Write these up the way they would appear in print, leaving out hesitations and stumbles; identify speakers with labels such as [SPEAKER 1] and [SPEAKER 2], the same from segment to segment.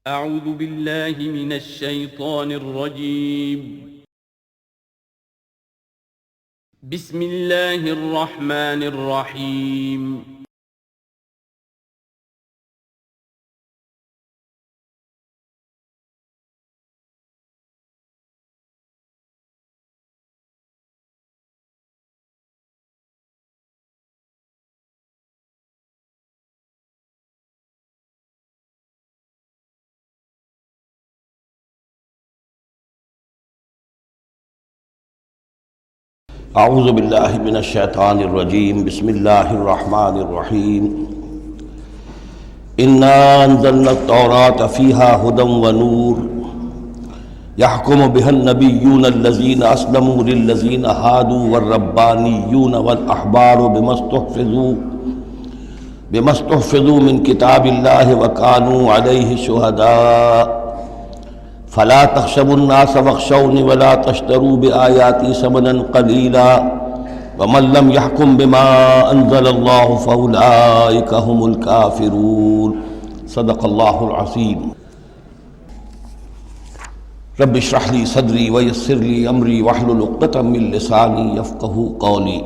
[SPEAKER 1] اعوذ باللہ من الشیطان الرجیم بسم اللہ الرحمن الرحیم
[SPEAKER 2] اعوذ باللہ من الشیطان الرجیم بسم اللہ الرحمن الرحیم انا انزلنا التوراة فیہا ھدی ونور یحکم بہا النبیون الذین اسلموا للذین ھادوا والربانیون والاحبار بما استحفظوا من کتاب اللہ وکانوا علیہ شہداء فلا تخشوا الناس واخشوني ولا تشتروا بآياتي ثمنا قليلا ومن لم يحكم بما أنزل الله فأولئك هم الكافرون صدق الله العظيم رب اشرح لي صدري ويسر لي أمري واحلل عقدة من لساني يفقهوا قولي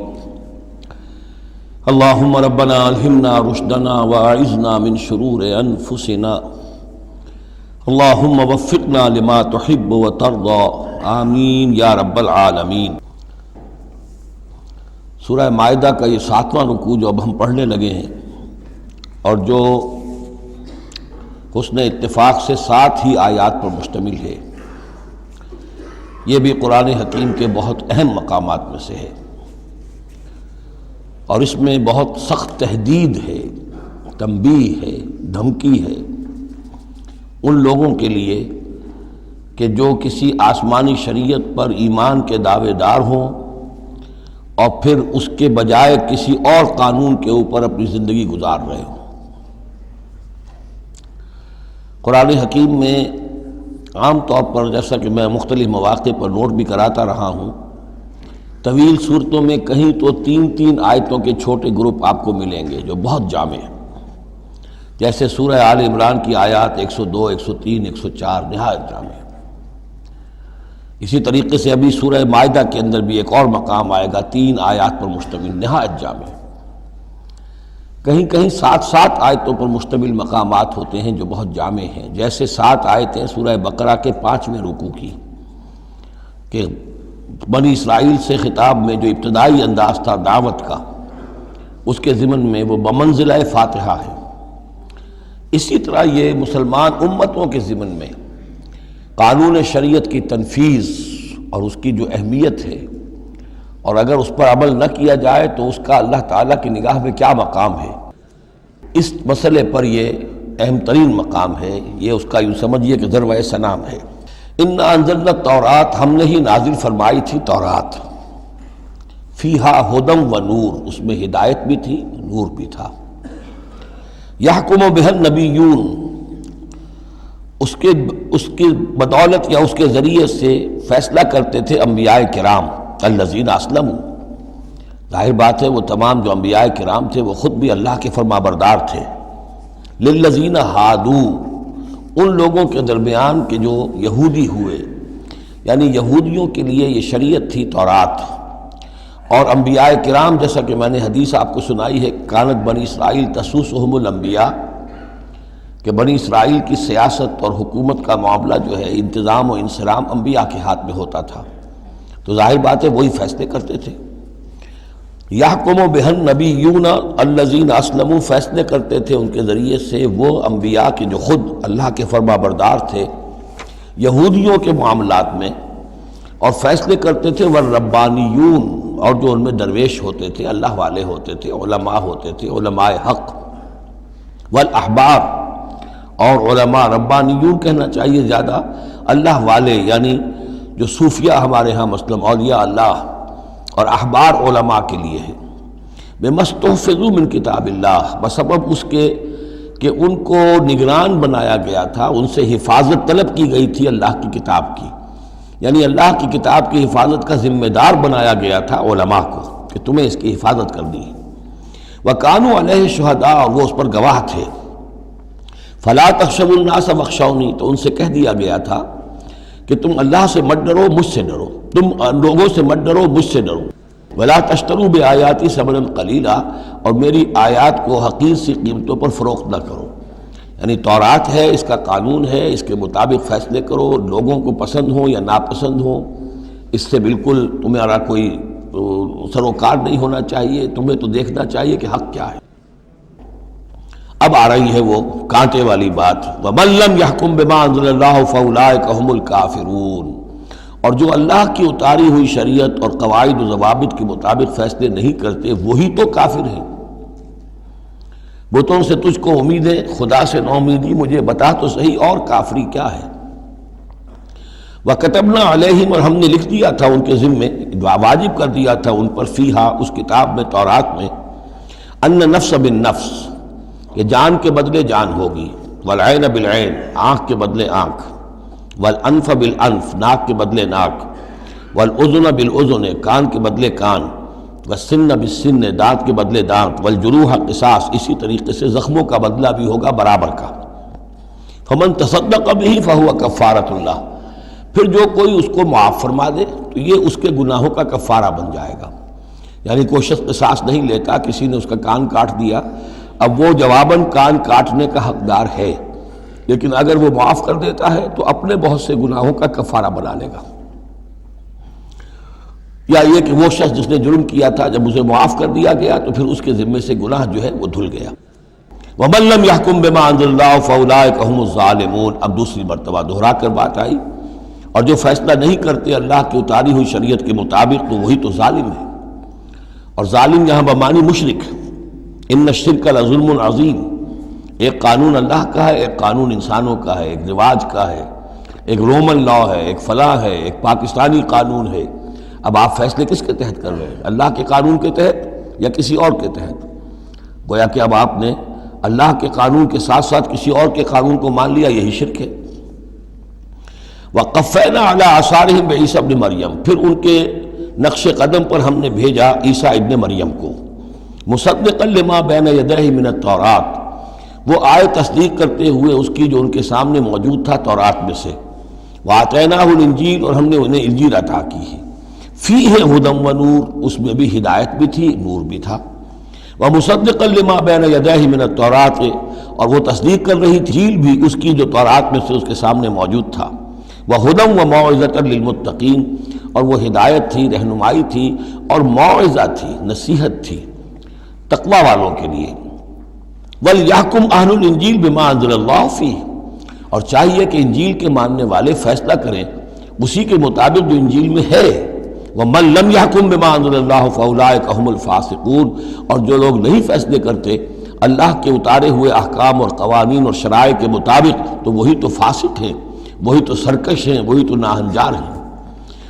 [SPEAKER 2] اللهم ربنا ألهمنا رشدنا وأعذنا من شرور أنفسنا اللہم وفقنا لما تحب وترضى آمین یا رب العالمین۔ سورہ مائدہ کا یہ 7واں رکوع جو اب ہم پڑھنے لگے ہیں اور جو حسن اتفاق سے 7 ہی آیات پر مشتمل ہے، یہ بھی قرآن حکیم کے بہت اہم مقامات میں سے ہے اور اس میں بہت سخت تہدید ہے، تنبیہ ہے، دھمکی ہے ان لوگوں کے لیے کہ جو کسی آسمانی شریعت پر ایمان کے دعوے دار ہوں اور پھر اس کے بجائے کسی اور قانون کے اوپر اپنی زندگی گزار رہے ہوں۔ قرآن حکیم میں عام طور پر، جیسا کہ میں مختلف مواقع پر نوٹ بھی کراتا رہا ہوں، طویل صورتوں میں کہیں تو 3 آیتوں کے چھوٹے گروپ آپ کو ملیں گے جو بہت جامع ہیں، جیسے سورہ آل عمران کی آیات 102، 103، 104 نہایت جامع۔ اسی طریقے سے ابھی سورہ مائدہ کے اندر بھی ایک اور مقام آئے گا 3 آیات پر مشتمل، نہایت جامع۔ کہیں کہیں 7 آیتوں پر مشتمل مقامات ہوتے ہیں جو بہت جامع ہیں، جیسے 7 آیتیں سورہ بقرہ کے 5ویں رکوع کی کہ بنی اسرائیل سے خطاب میں جو ابتدائی انداز تھا دعوت کا، اس کے ضمن میں وہ بمنزلہ فاتحہ ہے۔ اسی طرح یہ مسلمان امتوں کے ضمن میں قانون شریعت کی تنفیذ اور اس کی جو اہمیت ہے، اور اگر اس پر عمل نہ کیا جائے تو اس کا اللہ تعالیٰ کی نگاہ میں کیا مقام ہے، اس مسئلے پر یہ اہم ترین مقام ہے۔ یہ اس کا یوں سمجھیے کہ ذروۂ سنام ہے۔ انا انزلنا التوراۃ، ہم نے ہی نازل فرمائی تھی تورات، فیہا ھدی ونور، اس میں ہدایت بھی تھی، نور بھی تھا۔ یحکم بہا النبیون، اس کی بدولت یا اس کے ذریعے سے فیصلہ کرتے تھے انبیاء کرام، الذین اسلموا، ظاہر بات ہے وہ تمام جو انبیاء کرام تھے وہ خود بھی اللہ کے فرما بردار تھے۔ للذین ھادوا، ان لوگوں کے درمیان کہ جو یہودی ہوئے، یعنی یہودیوں کے لیے یہ شریعت تھی تورات، اور انبیاء کرام جیسا کہ میں نے حدیث آپ کو سنائی ہے، کانت بنی اسرائیل تسوسہم الانبیاء، کہ بنی اسرائیل کی سیاست اور حکومت کا معاملہ جو ہے، انتظام و انصرام انبیاء کے ہاتھ میں ہوتا تھا، تو ظاہر بات ہے وہی فیصلے کرتے تھے۔ یحکم بہا النبیون الذین اسلموا، فیصلے کرتے تھے ان کے ذریعے سے وہ انبیاء کے جو خود اللہ کے فرما بردار تھے یہودیوں کے معاملات میں، اور فیصلے کرتے تھے والربانیون، اور جو ان میں درویش ہوتے تھے، اللہ والے ہوتے تھے، علماء ہوتے تھے، علماء حق، والاحبار، اور علماء، ربانیون کہنا چاہیے زیادہ، اللہ والے یعنی جو صوفیہ ہمارے ہاں مثلا اولیاء اللہ، اور احبار علماء کے لیے ہے۔ بما استحفظوا من کتاب اللہ، بسبب اس کے کہ ان کو نگران بنایا گیا تھا، ان سے حفاظت طلب کی گئی تھی اللہ کی کتاب کی، یعنی اللہ کی کتاب کی حفاظت کا ذمہ دار بنایا گیا تھا علماء کو کہ تمہیں اس کی حفاظت کرنی ہے۔ وَكَانُوا عَلَيْهِ شُهَدَاءَ، اور وہ اس پر گواہ تھے۔ فلا تخشوا الناس واخشونی، تو ان سے کہہ دیا گیا تھا کہ تم اللہ سے مت ڈرو، مجھ سے ڈرو، تم لوگوں سے مت ڈرو، مجھ سے ڈرو۔ ولا تشتروا بآیاتی ثمنا قلیلا، اور میری آیات کو حقیر سی قیمتوں پر فروخت نہ کرو۔ یعنی تورات ہے، اس کا قانون ہے، اس کے مطابق فیصلے کرو، لوگوں کو پسند ہو یا ناپسند ہو، اس سے بالکل تمہارا کوئی سروکار نہیں ہونا چاہیے، تمہیں تو دیکھنا چاہیے کہ حق کیا ہے۔ اب آ رہی ہے وہ کانٹے والی بات، وَمَن لَّمْ يَحْكُم بِمَا أَنزَلَ اللَّهُ فَأُولَٰئِكَ هُمُ الْكَافِرُونَ، اور جو اللہ کی اتاری ہوئی شریعت اور قواعد و ضوابط کے مطابق فیصلے نہیں کرتے وہی تو کافر ہیں۔ بتوں سے تجھ کو امید ہے، خدا سے نہ امیدی، مجھے بتا تو صحیح اور کافری کیا ہے۔ وَكَتَبْنَا عَلَيْهِمْ، اور ہم نے لکھ دیا تھا ان کے ذمے، واجب کر دیا تھا ان پر، فیہا، اس کتاب میں، تورات میں، ان نفس بالنفس، کہ جان کے بدلے جان ہوگی، والعین بالعین، آنکھ کے بدلے آنکھ، والانف بالانف، ناک کے بدلے ناک، والاذن بالاذن، کان کے بدلے کان، والسن بالسن، دانت کے بدلے دانت، والجروح قصاص، اسی طریقے سے زخموں کا بدلہ بھی ہوگا برابر کا۔ فمن تصدق به فهو کفارۃ اللہ، پھر جو کوئی اس کو معاف فرما دے تو یہ اس کے گناہوں کا کفارہ بن جائے گا۔ یعنی کوئی شخص قصاص نہیں لیتا، کسی نے اس کا کان کاٹ دیا، اب وہ جواباً کان کاٹنے کا حقدار ہے، لیکن اگر وہ معاف کر دیتا ہے تو اپنے بہت سے گناہوں کا کفارہ بنا لے گا۔ یا یہ کہ وہ شخص جس نے جرم کیا تھا، جب اسے معاف کر دیا گیا تو پھر اس کے ذمے سے گناہ جو ہے وہ دھل گیا۔ وَمَن لَّمْ يَحْكُم بِمَا أَنزَلَ اللَّهُ فَأُولَٰئِكَ هُمُ الظَّالِمُونَ، اب دوسری مرتبہ دہرا کر بات آئی، اور جو فیصلہ نہیں کرتے اللہ کی اتاری ہوئی شریعت کے مطابق تو وہی تو ظالم ہے۔ اور ظالم یہاں بمعنی مشرک، ان الشرک لظلم عظیم، ایک قانون اللہ کا ہے، ایک قانون انسانوں کا ہے، ایک رواج کا ہے، ایک رومن لا ہے، ایک فلاں ہے، ایک پاکستانی قانون ہے۔ اب آپ فیصلے کس کے تحت کر رہے ہیں؟ اللہ کے قانون کے تحت یا کسی اور کے تحت؟ گویا کہ اب آپ نے اللہ کے قانون کے ساتھ ساتھ کسی اور کے قانون کو مان لیا، یہی شرک ہے۔ وَقَفَّيْنَا عَلَىٰ آثَارِهِمْ بِعِیسیٰ ابْنِ مریم، پھر ان کے نقش قدم پر ہم نے بھیجا عیسیٰ ابن مریم کو، مصدقا لما بین یدیہ من التوراۃ، وہ آئے تصدیق کرتے ہوئے اس کی جو ان کے سامنے موجود تھا تورات میں سے، وآتیناہ الانجیل، اور ہم نے انہیں انجیل عطا کی ہے، فیہ ھدی و نور، اس میں بھی ہدایت بھی تھی، نور بھی تھا، ومصدقا لما بین یدیہ من التوراۃ، اور وہ تصدیق کر رہی تھی انجیل بھی اس کی جو تورات میں سے اس کے سامنے موجود تھا، وہدی و موعظۃ للمتقین، اور وہ ہدایت تھی، رہنمائی تھی اور موعظہ تھی، نصیحت تھی تقوی والوں کے لیے۔ وَلْيَحْكُمْ أَهْلُ الْإِنجِيلِ بِمَا أَنزَلَ اللَّهُ فِيهِ، اور چاہیے کہ انجیل کے ماننے والے فیصلہ کریں اسی کے مطابق جو انجیل میں ہے۔ وَمَن لَّمْ يَحْكُمْ بِمَا أَنزَلَ اللَّهُ فَأُولَٰئِكَ هُمُ الْفَاسِقُونَ، اور جو لوگ نہیں فیصلے کرتے اللہ کے اتارے ہوئے احکام اور قوانین اور شرائع کے مطابق تو وہی تو فاسق ہیں، وہی تو سرکش ہیں، وہی تو ناہنجار ہیں۔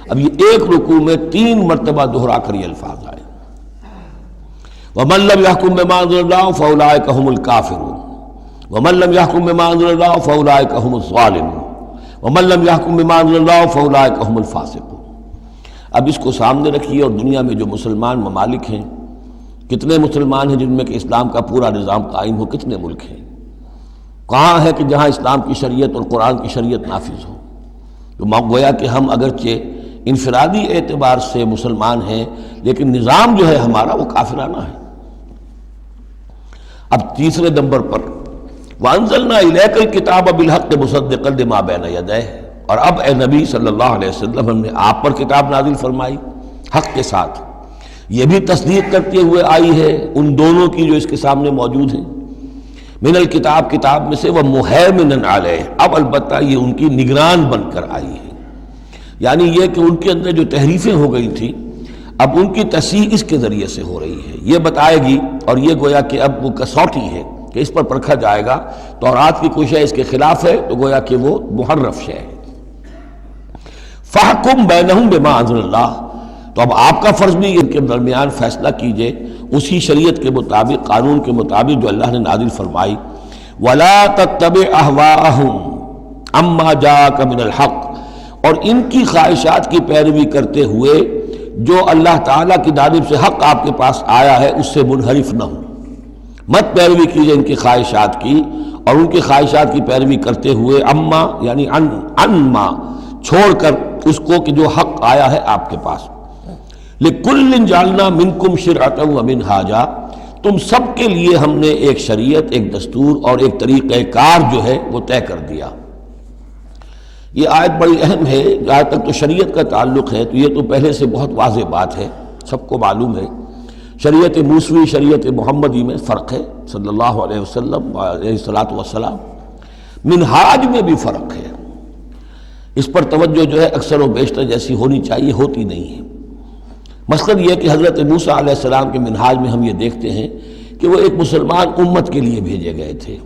[SPEAKER 2] اب یہ ایک رکوع میں 3 مرتبہ دہرا کر یہ الفاظ آئے، وَمَن لَّمْ يَحْكُم بِمَا أَنزَلَ اللَّهُ فَأُولَٰئِكَ هُمُ الْكَافِرُونَ وَمَن لَّمْ يَحْكُم بِمَا أَنزَلَ اللَّهُ فَأُولَٰئِكَ هُمُ الظَّالِمُونَ وَمَن لَّمْ يَحْكُم بِمَا أَنزَلَ اللَّهُ فَأُولَٰئِكَ هُمُ الْفَاسِقُونَ۔ اب اس کو سامنے رکھیے، اور دنیا میں جو مسلمان ممالک ہیں، کتنے مسلمان ہیں جن میں کہ اسلام کا پورا نظام قائم ہو، کتنے ملک ہیں، کہاں ہے کہ جہاں اسلام کی شریعت اور قرآن کی شریعت نافذ ہو؟ تو گویا کہ ہم اگرچہ انفرادی اعتبار سے مسلمان ہیں لیکن نظام جو ہے ہمارا وہ کافرانہ ہے۔ اب تیسرے نمبر پر وَأَنزَلْنَا إِلَيْكَ الْكِتَابَ بِالْحَقِّ مُصَدِّقًا لِمَا بَيْنَ يَدَيْهِ، اور اب اے نبی صلی اللہ علیہ وسلم ہم نے آپ پر کتاب نازل فرمائی حق کے ساتھ، یہ بھی تصدیق کرتے ہوئے آئی ہے ان دونوں کی جو اس کے سامنے موجود ہیں، من الکتاب، کتاب میں سے، وَمُهَيْمِنًا عَلَيْهِ، اب البتہ یہ ان کی نگران بن کر آئی ہے، یعنی یہ کہ ان کے اندر جو تحریفیں ہو گئی تھیں اب ان کی تصحیح اس کے ذریعے سے ہو رہی ہے، یہ بتائے گی، اور یہ گویا کہ اب وہ کسوٹی ہے کہ اس پر پرکھا جائے گا، تورات کی کوئی شے اس کے خلاف ہے تو گویا کہ وہ محرف شے ہے۔ فَحْكُم بَيْنَهُم بِمَا أَنزَلَ اللَّهُ، تو اب آپ کا فرض بھی ان کے درمیان فیصلہ کیجئے اسی شریعت کے مطابق، قانون کے مطابق جو اللہ نے نازل فرمائی۔ وَلَا تَتَّبِعْ أَهْوَاءَهُمْ عَمَّا جَاءَكَ مِنَ الْحَقِّ، اور ان کی خواہشات کی پیروی کرتے ہوئے جو اللہ تعالیٰ کی جانب سے حق آپ کے پاس آیا ہے اس سے منحرف نہ ہوں، مت پیروی کیجئے ان کی خواہشات کی، اور ان کی خواہشات کی پیروی کرتے ہوئے اما یعنی انما چھوڑ کر اس کو کہ جو حق آیا ہے آپ کے پاس. لِكُلٍّ جَعَلْنَا مِنْكُمْ شِرْعَةً وَمِنْهَاجًا، تم سب کے لیے ہم نے ایک شریعت، ایک دستور اور ایک طریقہ کار جو ہے وہ طے کر دیا. یہ آیت بڑی اہم ہے. جہاں تک تو شریعت کا تعلق ہے تو یہ تو پہلے سے بہت واضح بات ہے، سب کو معلوم ہے. شریعت موسوی شریعت محمدی میں فرق ہے صلی اللہ علیہ وسلم علیہ الصلاۃ والسلام. منہاج میں بھی فرق ہے. اس پر توجہ جو ہے اکثر و بیشتر جیسی ہونی چاہیے ہوتی نہیں ہے. مثلاً یہ کہ حضرت موسیٰ علیہ السلام کے منہاج میں ہم یہ دیکھتے ہیں کہ وہ ایک مسلمان امت کے لیے بھیجے گئے تھے.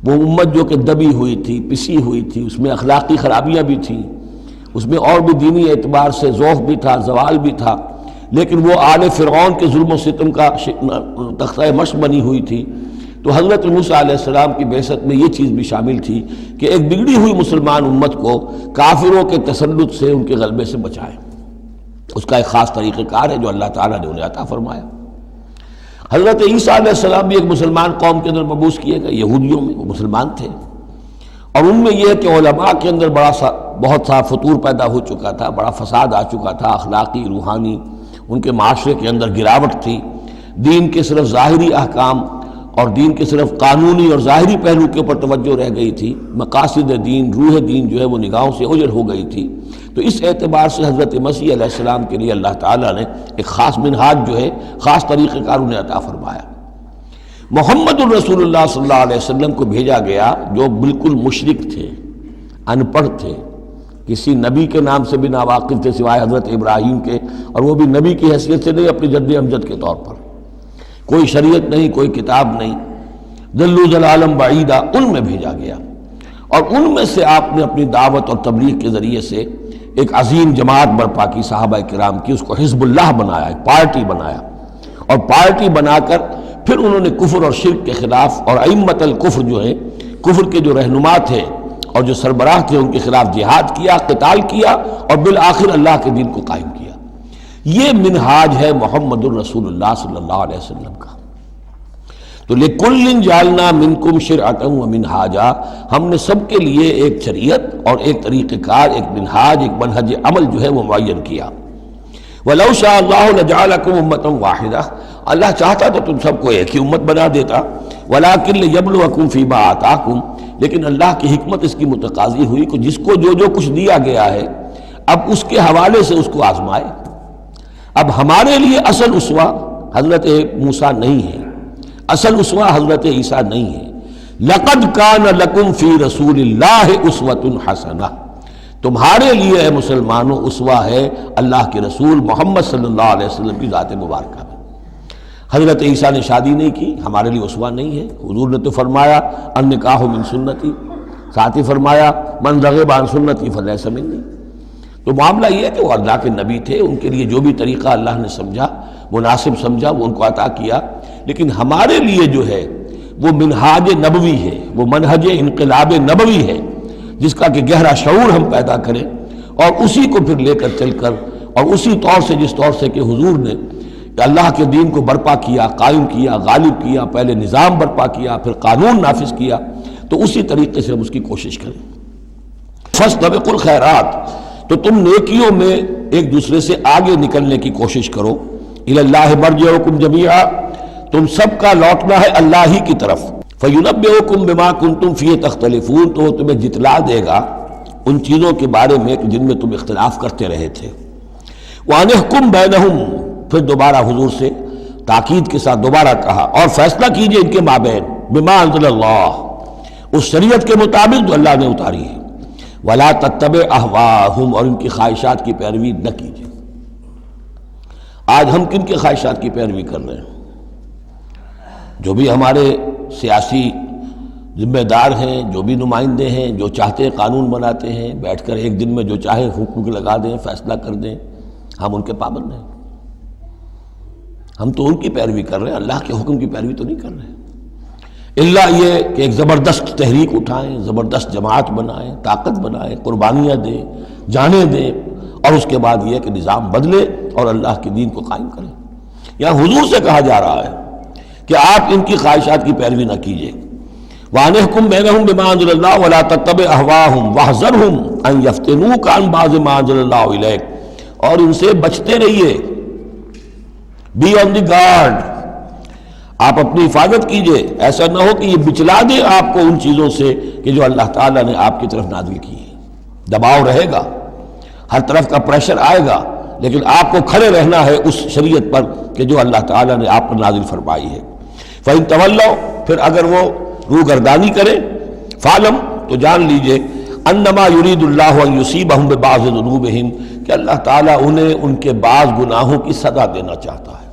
[SPEAKER 2] وہ امت جو کہ دبی ہوئی تھی، پسی ہوئی تھی، اس میں اخلاقی خرابیاں بھی تھیں، اس میں اور بھی دینی اعتبار سے ذوف بھی تھا، زوال بھی تھا، لیکن وہ آل فرعون کے ظلم و ستم کا تختہ مشق بنی ہوئی تھی. تو حضرت موسیٰ علیہ السلام کی بعثت میں یہ چیز بھی شامل تھی کہ ایک بگڑی ہوئی مسلمان امت کو کافروں کے تسلط سے، ان کے غلبے سے بچائے. اس کا ایک خاص طریقہ کار ہے جو اللہ تعالیٰ نے انہیں عطا فرمایا. حضرت عیسیٰ علیہ السلام بھی ایک مسلمان قوم کے اندر مبعوث کیے گئے. یہودیوں میں وہ مسلمان تھے، اور ان میں یہ ہے کہ علماء کے اندر بہت سا فطور پیدا ہو چکا تھا، بڑا فساد آ چکا تھا، اخلاقی روحانی ان کے معاشرے کے اندر گراوٹ تھی. دین کے صرف ظاہری احکام اور دین کے صرف قانونی اور ظاہری پہلو کے اوپر توجہ رہ گئی تھی. مقاصد دین، روح دین جو ہے وہ نگاہوں سے اوجھل ہو گئی تھی. تو اس اعتبار سے حضرت مسیح علیہ السلام کے لیے اللہ تعالیٰ نے ایک خاص منہاج جو ہے، خاص طریقہ کار انہیں عطا فرمایا. محمد الرسول اللہ صلی اللہ علیہ وسلم کو بھیجا گیا جو بالکل مشرک تھے، ان پڑھ تھے، کسی نبی کے نام سے بھی ناواقف تھے سوائے حضرت ابراہیم کے، اور وہ بھی نبی کی حیثیت سے نہیں، اپنی جد امجد کے طور پر. کوئی شریعت نہیں، کوئی کتاب نہیں، ضلوا ضلالا بعیدا، ان میں بھیجا گیا. اور ان میں سے آپ نے اپنی دعوت اور تبلیغ کے ذریعے سے ایک عظیم جماعت برپا کی صحابہ کرام کی، اس کو حزب اللہ بنایا، ایک پارٹی بنایا، اور پارٹی بنا کر پھر انہوں نے کفر اور شرک کے خلاف، اور ائمۃ الکفر جو ہیں، کفر کے جو رہنما تھے اور جو سربراہ تھے، ان کے خلاف جہاد کیا، قتال کیا، اور بالآخر اللہ کے دین کو قائم کیا. یہ منہاج ہے محمد الرسول اللہ صلی اللہ علیہ وسلم کا. تو لِكُلٍّ جَعَلْنَا مِنْكُمْ شِرْعَةً وَمِنْهَاجًا، ہم نے سب کے لیے ایک شریعت اور ایک طریقہ کار، ایک منہاج، ایک منہج عمل جو ہے وہ معین کیا. وَلَوْ شَاءَ اللَّهُ لَجَعَلَكُمْ أُمَّةً وَاحِدَةً، اللہ چاہتا تو تم سب کو ایک ہی امت بنا دیتا. وَلَكِنْ لِيَبْلُوَكُمْ فِي مَا آتَاكُمْ، لیکن اللہ کی حکمت اس کی متقاضی ہوئی کہ جس کو جو کچھ دیا گیا ہے اب اس کے حوالے سے اس کو آزمائے. اب ہمارے لیے اصل اسوہ حضرت موسیٰ نہیں ہے، اصل اسوہ حضرت عیسیٰ نہیں ہے. لَقَدْ كَانَ لَكُمْ فِي رَسُولِ اللَّهِ أُسْوَةٌ حَسَنَةٌ، تمہارے لیے اے مسلمانوں اسوہ ہے اللہ کے رسول محمد صلی اللہ علیہ وسلم کی ذات مبارکہ میں. حضرت عیسیٰ نے شادی نہیں کی، ہمارے لیے اسوہ نہیں ہے. حضور نے تو فرمایا النکاح من سنتی، ساتھ ہی فرمایا من رغب عن سنتی فلیس منی. تو معاملہ یہ ہے کہ وہ اللہ کے نبی تھے، ان کے لیے جو بھی طریقہ اللہ نے سمجھا، مناسب سمجھا، وہ ان کو عطا کیا. لیکن ہمارے لیے جو ہے وہ منہاج نبوی ہے، وہ منہج انقلاب نبوی ہے، جس کا کہ گہرا شعور ہم پیدا کریں اور اسی کو پھر لے کر چل کر، اور اسی طور سے جس طور سے کہ حضور نے اللہ کے دین کو برپا کیا، قائم کیا، غالب کیا، پہلے نظام برپا کیا، پھر قانون نافذ کیا، تو اسی طریقے سے ہم اس کی کوشش کریں. فاستبقوا الخیرات، تو تم نیکیوں میں ایک دوسرے سے آگے نکلنے کی کوشش کرو. الی اللہ مرجعکم جمیعا، تم سب کا لوٹنا ہے اللہ ہی کی طرف. فینبئکم بما کنتم فیہ تختلفون، تو وہ تمہیں جتلا دے گا ان چیزوں کے بارے میں جن میں تم اختلاف کرتے رہے تھے. وانحکم بینہم، پھر دوبارہ حضور سے تاکید کے ساتھ دوبارہ کہا اور فیصلہ کیجئے ان کے مابین بما انزل اللہ، اس شریعت کے مطابق جو اللہ نے اتاری ہے. ولا تتبع اہواہم، اور ان کی خواہشات کی پیروی نہ کیجیے. آج ہم کن کی خواہشات کی پیروی کر رہے ہیں؟ جو بھی ہمارے سیاسی ذمہ دار ہیں، جو بھی نمائندے ہیں، جو چاہتے ہیں قانون بناتے ہیں، بیٹھ کر ایک دن میں جو چاہے حکم لگا دیں، فیصلہ کر دیں، ہم ان کے پابند ہیں. ہم تو ان کی پیروی کر رہے ہیں، اللہ کے حکم کی پیروی تو نہیں کر رہے. اللہ یہ کہ ایک زبردست تحریک اٹھائیں، زبردست جماعت بنائیں، طاقت بنائیں، قربانیاں دیں، جانیں دیں، اور اس کے بعد یہ کہ نظام بدلے اور اللہ کے دین کو قائم کریں. یہاں حضور سے کہا جا رہا ہے کہ آپ ان کی خواہشات کی پیروی نہ کیجیے. وَأَنِحْكُمْ بَيْنَهُمْ بِمَا أَنزَلَ اللَّهُ وَلَا تَتَّبِعْ أَهْوَاءَهُمْ وَاحْذَرْهُمْ أَن يَفْتِنُوكَ عَن بَعْضِ مَا أَنزَلَ اللَّهُ إِلَيْكَ، اور ان سے بچتے رہیے. بی آن دی گارڈ، آپ اپنی حفاظت کیجئے. ایسا نہ ہو کہ یہ بچلا دے آپ کو ان چیزوں سے کہ جو اللہ تعالیٰ نے آپ کی طرف نازل کی ہے. دباؤ رہے گا، ہر طرف کا پریشر آئے گا، لیکن آپ کو کھڑے رہنا ہے اس شریعت پر کہ جو اللہ تعالیٰ نے آپ پر نازل فرمائی ہے. فَإِن تَوَلَّوْا، پھر اگر وہ روگردانی کرے، فَعْلَمْ، تو جان لیجئے، انما یرید اللہ ان یصیبہم ببعض ذنوبہم، کہ اللہ تعالیٰ انہیں ان کے بعض گناہوں کی سزا دینا چاہتا ہے.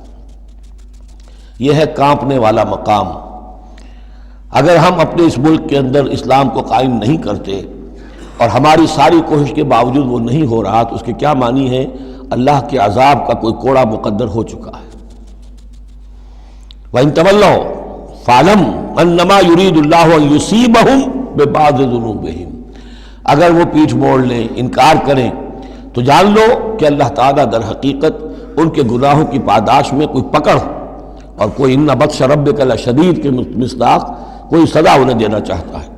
[SPEAKER 2] یہ ہے کانپنے والا مقام. اگر ہم اپنے اس ملک کے اندر اسلام کو قائم نہیں کرتے اور ہماری ساری کوشش کے باوجود وہ نہیں ہو رہا، تو اس کے کیا معنی ہے؟ اللہ کے عذاب کا کوئی کوڑا مقدر ہو چکا ہے. وَإِن تَوَلَّوْا فَاعْلَمْ أَنَّمَا يُرِيدُ اللَّهُ أَن يُصِيبَهُم بِبَعْضِ ذُنُوبِهِمْ. اگر وہ پیٹھ موڑ لیں، انکار کریں، تو جان لو کہ اللہ تعالیٰ در حقیقت ان کے گناہوں کی پاداش میں کوئی پکڑ اور کوئی اِنَّ بَطْشَ رَبِّكَ لَشَدِيدٌ کے مصداق کوئی سزا انہیں دینا چاہتا ہے.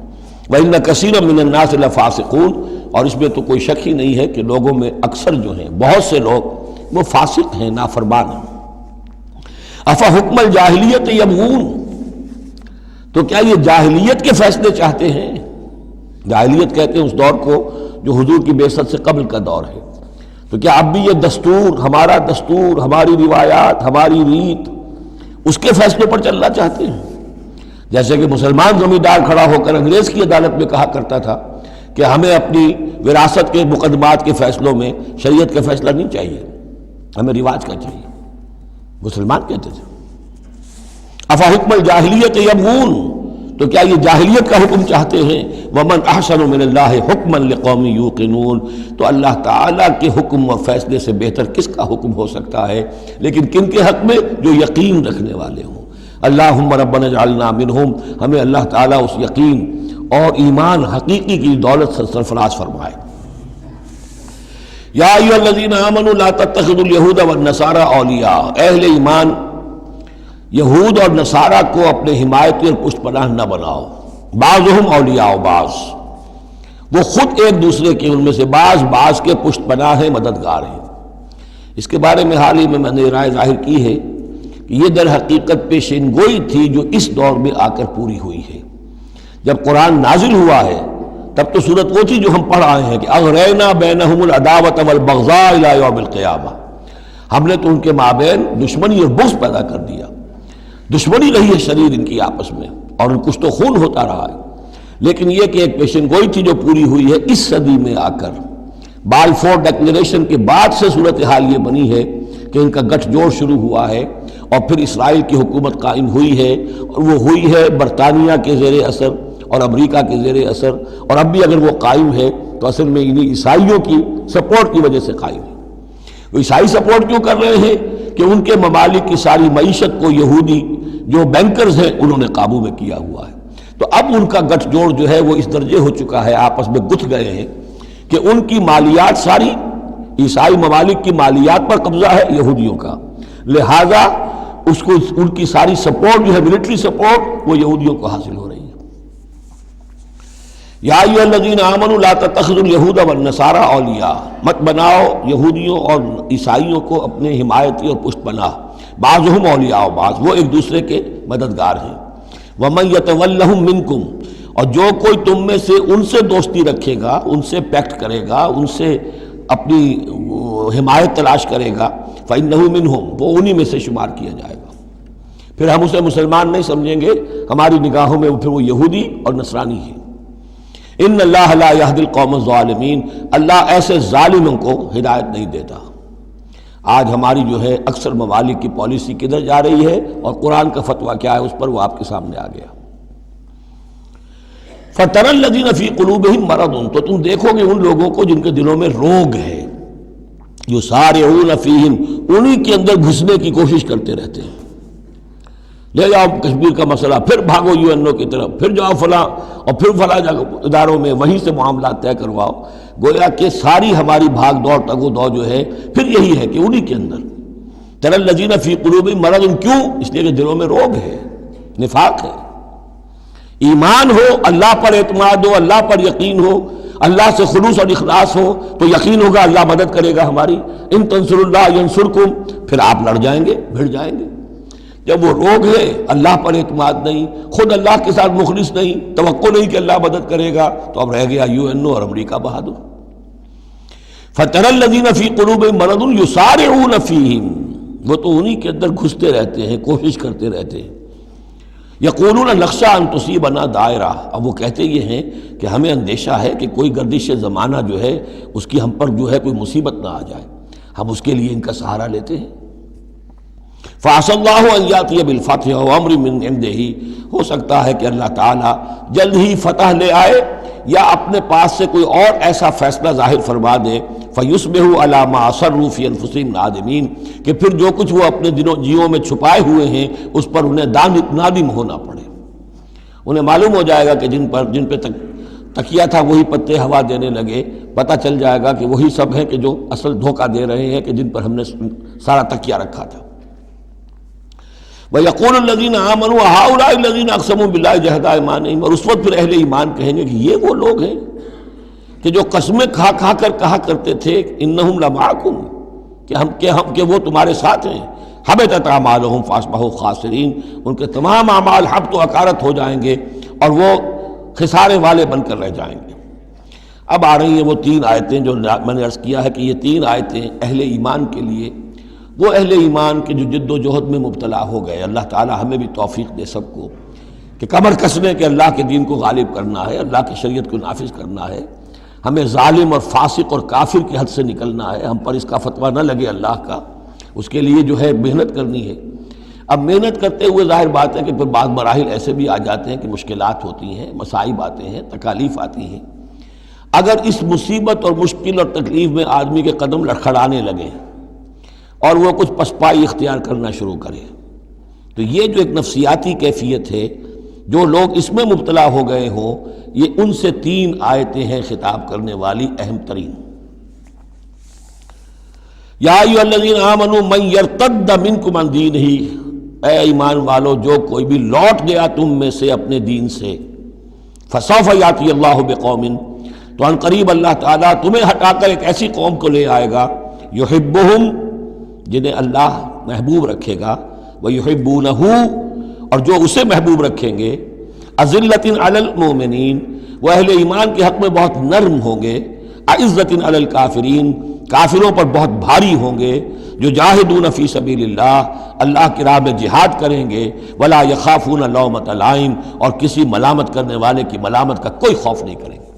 [SPEAKER 2] وَإِنَّ كَثِيرًا مِّنَ النَّاسِ لَفَاسِقُونَ، اور اس میں تو کوئی شک ہی نہیں ہے کہ لوگوں میں اکثر جو ہیں، بہت سے لوگ وہ فاسق ہیں، نافرمان ہیں. أَفَحُكْمَ الْجَاهِلِيَّةِ يَبْغُونَ، تو کیا یہ جاہلیت کے فیصلے چاہتے ہیں؟ جاہلیت کہتے ہیں اس دور کو جو حضور کی بعثت سے قبل کا دور ہے. تو کیا اب بھی یہ دستور، ہمارا دستور، ہماری روایات، ہماری ریت، اس کے فیصلوں پر چلنا چاہتے ہیں؟ جیسے کہ مسلمان زمیندار کھڑا ہو کر انگریز کی عدالت میں کہا کرتا تھا کہ ہمیں اپنی وراثت کے مقدمات کے فیصلوں میں شریعت کا فیصلہ نہیں چاہیے، ہمیں رواج کا چاہیے. مسلمان کہتے تھے. افحکم الجاہلیت یبغون، تو کیا یہ جاہلیت کا حکم چاہتے ہیں؟ ومن احسن من اللہ حکما لقوم یوقنون، تو اللہ تعالیٰ کے حکم اور فیصلے سے بہتر کس کا حکم ہو سکتا ہے؟ لیکن کن کے حق میں؟ جو یقین رکھنے والے ہوں. اللہم ربنا اجعلنا منہم، ہمیں اللہ تعالیٰ اس یقین اور ایمان حقیقی کی دولت سے سرفراز فرمائے. یا ایھا الذین آمنوا لا تتخذوا اليہود والنصارى اولیاء، اہل ایمان یہود اور نصارہ کو اپنے حمایتی اور پشت پناہ نہ بناؤ. بعضهم اولیاء بعض، وہ خود ایک دوسرے کے، ان میں سے بعض کے پشت پناہ ہیں، مددگار ہیں. اس کے بارے میں حال ہی میں نے رائے ظاہر کی ہے کہ یہ در حقیقت پیشین گوئی تھی جو اس دور میں آ کر پوری ہوئی ہے. جب قرآن نازل ہوا ہے تب تو صورت وہ تھی جو ہم پڑھ آئے ہیں کہ اغرینا بینہم العداوۃ والبغضاء الی یوم القیامہ، ہم نے تو ان کے مابین دشمنی اور بغض پیدا کر دیا. دشمنی رہی ہے شریر ان کی آپس میں، اور ان کچھ تو خون ہوتا رہا ہے. لیکن یہ کہ ایک پیشن گوئی تھی جو پوری ہوئی ہے اس صدی میں آ کر. بالفور ڈکلیریشن کے بعد سے صورتحال یہ بنی ہے کہ ان کا گٹھ جوڑ شروع ہوا ہے، اور پھر اسرائیل کی حکومت قائم ہوئی ہے، اور وہ ہوئی ہے برطانیہ کے زیر اثر اور امریکہ کے زیر اثر، اور اب بھی اگر وہ قائم ہے تو اصل میں انہیں عیسائیوں کی سپورٹ کی وجہ سے قائم ہے. وہ عیسائی سپورٹ کیوں کر رہے ہیں؟ کہ ان کے ممالک کی ساری معیشت کو یہودی جو بینکرز ہیں انہوں نے قابو میں کیا ہوا ہے. تو اب ان کا گٹھ جوڑ جو ہے وہ اس درجے ہو چکا ہے، آپس میں گتھ گئے ہیں کہ ان کی مالیات ساری عیسائی ممالک کی مالیات پر قبضہ ہے یہودیوں کا، لہذا اس کو ان کی ساری سپورٹ جو ہے ملٹری سپورٹ وہ یہودیوں کو حاصل ہو رہی ہے. یا ایھا الذین آمنوا لا تتخذوا اليہود والنصارى اولیاء، مت بناؤ یہودیوں اور عیسائیوں کو اپنے حمایتی اور پشت پناہ. بعضهم اولیاء بعض، وہ ایک دوسرے کے مددگار ہیں. ومن یتولہم منکم، اور جو کوئی تم میں سے ان سے دوستی رکھے گا، ان سے پیکٹ کرے گا، ان سے اپنی حمایت تلاش کرے گا، فإنہ منہم، وہ انہی میں سے شمار کیا جائے گا. پھر ہم اسے مسلمان نہیں سمجھیں گے، ہماری نگاہوں میں پھر وہ یہودی اور نصرانی ہے. ان اللہ لا یہدی القوم الظالمین، اللہ ایسے ظالموں کو ہدایت نہیں دیتا. آج ہماری جو ہے اکثر ممالک کی پالیسی کدھر جا رہی ہے اور قرآن کا فتویٰ کیا ہے اس پر وہ آپ کے سامنے آ گیا. فَتَرَى الَّذِينَ فِي قُلُوبِهِم مَرَضٌ، تو تم دیکھو گے ان لوگوں کو جن کے دلوں میں روگ ہے. يُسَارِعُونَ فِيهِمْ، انہی کے اندر گھسنے کی کوشش کرتے رہتے ہیں. لے جاؤ کشمیر کا مسئلہ، پھر بھاگو UN کی طرف، پھر جاؤ فلاں اور پھر فلاں اداروں میں، وہیں سے معاملات طے کرواؤ. گویا کہ ساری ہماری بھاگ دوڑ تگ و دو جو ہے پھر یہی ہے کہ انہی کے اندر. تَرَى الَّذِينَ فِي قُلُوبِهِم مَرَضٌ، کیوں؟ اس لیے کہ دلوں میں روگ ہے، نفاق ہے. ایمان ہو، اللہ پر اعتماد ہو، اللہ پر یقین ہو، اللہ سے خلوص اور اخلاص ہو تو یقین ہوگا اللہ مدد کرے گا ہماری۔ ان تنصر اللہ ینصرکم، پھر آپ لڑ جائیں گے، بھڑ جائیں گے۔ جب وہ روگ ہے، اللہ پر اعتماد نہیں، خود اللہ کے ساتھ مخلص نہیں، توقع نہیں کہ اللہ مدد کرے گا، تو اب رہ گیا UN اور امریکہ بہادر۔ فَتَرَى الَّذِينَ فِي قُلُوبِهِم مَرَضٌ يُسَارِعُونَ فِيهِم، وہ تو انہی کے اندر گھستے رہتے ہیں، کوشش کرتے رہتے ہیں۔ یقولون نخشى ان تصیبنا دائرہ، اب وہ کہتے یہ ہیں کہ ہمیں اندیشہ ہے کہ کوئی گردش زمانہ جو ہے اس کی ہم پر جو ہے کوئی مصیبت نہ آ جائے، ہم اس کے لیے ان کا سہارا لیتے ہیں۔ فَعَسَى اللَّهُ أَن يَأْتِيَ بِالْفَتْحِ وَأَمْرٍ مِّنْ عِنْدِهِ، ہو سکتا ہے کہ اللہ تعالیٰ جلد ہی فتح لے آئے یا اپنے پاس سے کوئی اور ایسا فیصلہ ظاہر فرما دے، فَيُصْبِحُوا عَلَىٰ مَا أَصَرُّوا فِي أَنفُسِهِمْ نَادِمِينَ، کہ پھر جو کچھ وہ اپنے جیوں میں چھپائے ہوئے ہیں اس پر انہیں نادم ہونا پڑے۔ انہیں معلوم ہو جائے گا کہ جن پہ تکیہ تھا وہی پتے ہوا دینے لگے، پتہ چل جائے گا کہ وہی سب ہیں کہ جو اصل دھوکہ دے رہے ہیں کہ جن پر ہم نے سارا تکیہ رکھا تھا۔ وَيَقُولُ الَّذِينَ آمَنُوا هَؤُلَاءِ الَّذِينَ أَقْسَمُوا بِاللَّهِ جَهْدَ أَيْمَانِهِمْ، اور اس وقت پھر اہل ایمان کہیں گے کہ یہ وہ لوگ ہیں کہ جو قسمیں کھا کھا کر کہا کرتے تھے اِنَّهُمْ لَمَعَكُمْ، کہ وہ تمہارے ساتھ ہیں۔ حَبِطَتْ أَعْمَالُهُمْ فَأَصْبَحُوا خَاسِرِينَ، ان کے تمام اعمال حبط و اکارت ہو جائیں گے اور وہ خسارے والے بن کر رہ جائیں گے۔ اب آ رہی ہیں وہ 3 آیتیں جو میں نے عرض کیا ہے کہ یہ 3 آیتیں اہل ایمان کے لیے، وہ اہل ایمان کے جو جد و جہد میں مبتلا ہو گئے، اللہ تعالی ہمیں بھی توفیق دے سب کو کہ کمر کسنے کہ اللہ کے دین کو غالب کرنا ہے، اللہ کی شریعت کو نافذ کرنا ہے، ہمیں ظالم اور فاسق اور کافر کی حد سے نکلنا ہے، ہم پر اس کا فتویٰ نہ لگے اللہ کا، اس کے لیے جو ہے محنت کرنی ہے۔ اب محنت کرتے ہوئے ظاہر بات ہے کہ پھر بعض مراحل ایسے بھی آ جاتے ہیں کہ مشکلات ہوتی ہیں، مصائب آتے ہیں، تکالیف آتی ہیں۔ اگر اس مصیبت اور مشکل اور تکلیف میں آدمی کے قدم لڑکھڑانے لگے اور وہ کچھ پسپائی اختیار کرنا شروع کرے، تو یہ جو ایک نفسیاتی کیفیت ہے، جو لوگ اس میں مبتلا ہو گئے ہوں، یہ ان سے 3 آیتیں ہیں خطاب کرنے والی اہم ترین۔ یا ایھا الذین آمنوا من یرتد منکم عن دینہ، اے ایمان والو جو کوئی بھی لوٹ گیا تم میں سے اپنے دین سے، فسوف یاتی اللہ بقوم، تو ان قریب اللہ تعالیٰ تمہیں ہٹا کر ایک ایسی قوم کو لے آئے گا، یحبہم، جنہیں اللہ محبوب رکھے گا، ویحبونہ، اور جو اسے محبوب رکھیں گے، اذلۃ علی المؤمنین، وہ اہل ایمان کے حق میں بہت نرم ہوں گے، اعزۃ علی الکافرین، کافروں پر بہت بھاری ہوں گے، جو جاہدون فی سبیل اللہ، اللہ کی راہ میں جہاد کریں گے، ولا یخافون لومۃ لائم، اور کسی ملامت کرنے والے کی ملامت کا کوئی خوف نہیں کریں گے۔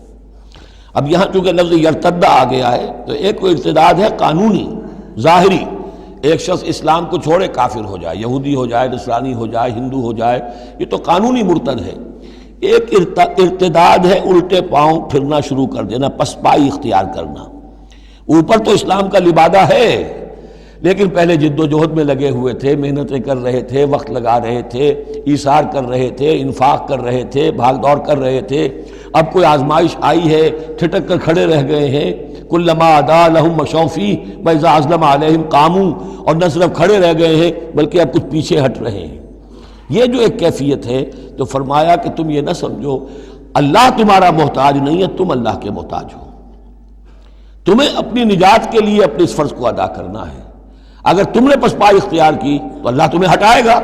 [SPEAKER 2] اب یہاں چونکہ لفظ یرتد آ گیا ہے تو ایک کوئی ارتداد ہے قانونی ظاہری، ایک شخص اسلام کو چھوڑے کافر ہو جائے، یہودی ہو جائے، نصرانی ہو جائے، ہندو ہو جائے، یہ تو قانونی مرتد ہے۔ ایک ارتداد ہے الٹے پاؤں پھرنا شروع کر دینا، پسپائی اختیار کرنا۔ اوپر تو اسلام کا لبادہ ہے لیکن پہلے جد و جہد میں لگے ہوئے تھے، محنتیں کر رہے تھے، وقت لگا رہے تھے، ایثار کر رہے تھے، انفاق کر رہے تھے، بھاگ دوڑ کر رہے تھے، اب کوئی آزمائش آئی ہے ٹھٹک کر کھڑے رہ گئے ہیں، کلما ادا لہم مشوا فیہ واذا اظلم علیہم قاموا، اور نہ صرف کھڑے رہ گئے ہیں بلکہ اب کچھ پیچھے ہٹ رہے ہیں۔ یہ جو ایک کیفیت ہے تو فرمایا کہ تم یہ نہ سمجھو اللہ تمہارا محتاج نہیں ہے، تم اللہ کے محتاج ہو، تمہیں اپنی نجات کے لیے اپنے اس فرض کو ادا کرنا ہے۔ اگر تم نے پسپائی اختیار کی تو اللہ تمہیں ہٹائے گا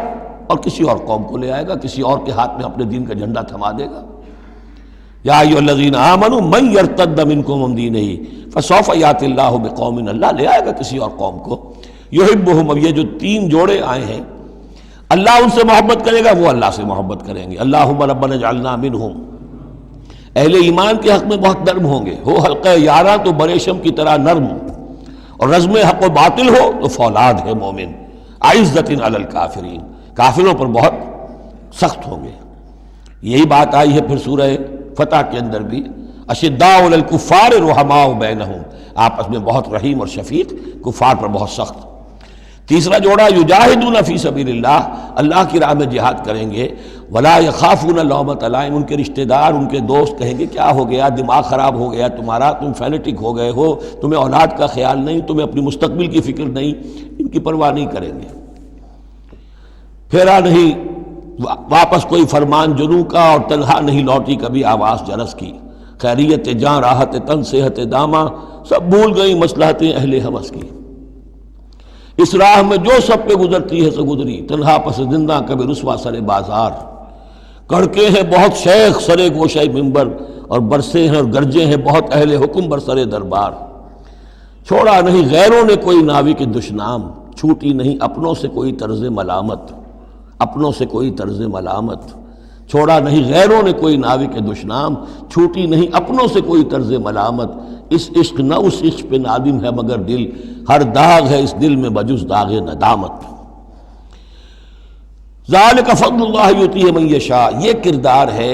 [SPEAKER 2] اور کسی اور قوم کو لے آئے گا، کسی اور کے ہاتھ میں اپنے دین کا جھنڈا تھما دے گا۔ یا ایھا الذین آمنوا من یرتد منکم عن دینہ فسوف یاتی اللہ بقوم، اللہ لے آئے گا کسی اور قوم کو، یحبہم، اب یہ جو 3 جوڑے آئے ہیں، اللہ ان سے محبت کرے گا، وہ اللہ سے محبت کریں گے۔ اللہم ربنا اجعلنا منہم، اہل ایمان کے حق میں بہت نرم ہوں گے، ہو حلقہ یاراں تو بریشم کی طرح نرم، اور رزم حق و باطل ہو تو فولاد ہے مومن، اعزۃ علی الکافرین، کافروں پر بہت سخت ہوں گے۔ یہی بات آئی ہے پھر سورہ فتح کے اندر بھی، اشداء علی الکفار رحماء بینہم، آپس میں بہت رحیم اور شفیق، کفار پر بہت سخت۔ تیسرا جوڑا یجاہدون فی سبیل اللہ، اللہ کی راہ میں جہاد کریں گے، ولا یخافون لومۃ لائم، ان کے رشتہ دار، ان کے دوست کہیں گے کیا ہو گیا، دماغ خراب ہو گیا تمہارا، تم فینیٹک ہو گئے ہو، تمہیں اولاد کا خیال نہیں، تمہیں اپنی مستقبل کی فکر نہیں، ان کی پرواہ نہیں کریں گے۔ پھیرا نہیں واپس کوئی فرمان جنوں کا، اور تنہا نہیں لوٹی کبھی آواز جرس کی، خیریت جاں راحت تن صحت داماں، سب بھول گئی مصلحتیں اہل ہوس کی، اس راہ میں جو سب پہ گزرتی ہے سو گزری، تنہا پس زندہ کبھی رسوا سر بازار، کڑکے ہیں بہت شیخ سرے گوشہ منبر، اور برسے ہیں اور گرجے ہیں بہت اہل حکم بر سرے دربار، چھوڑا نہیں غیروں نے کوئی ناوی کے دشنام، چھوٹی نہیں اپنوں سے کوئی طرز ملامت، اپنوں سے کوئی طرز ملامت، چھوڑا نہیں غیروں نے کوئی ناوی کے دشنام، چھوٹی نہیں اپنوں سے کوئی طرز ملامت، اس عشق نہ اس عشق پہ نادم ہے مگر دل، ہر داغ ہے اس دل میں بجز داغ ندامت۔ ذالک فضل اللہ یؤتیہ من یشاء، یہ کردار ہے،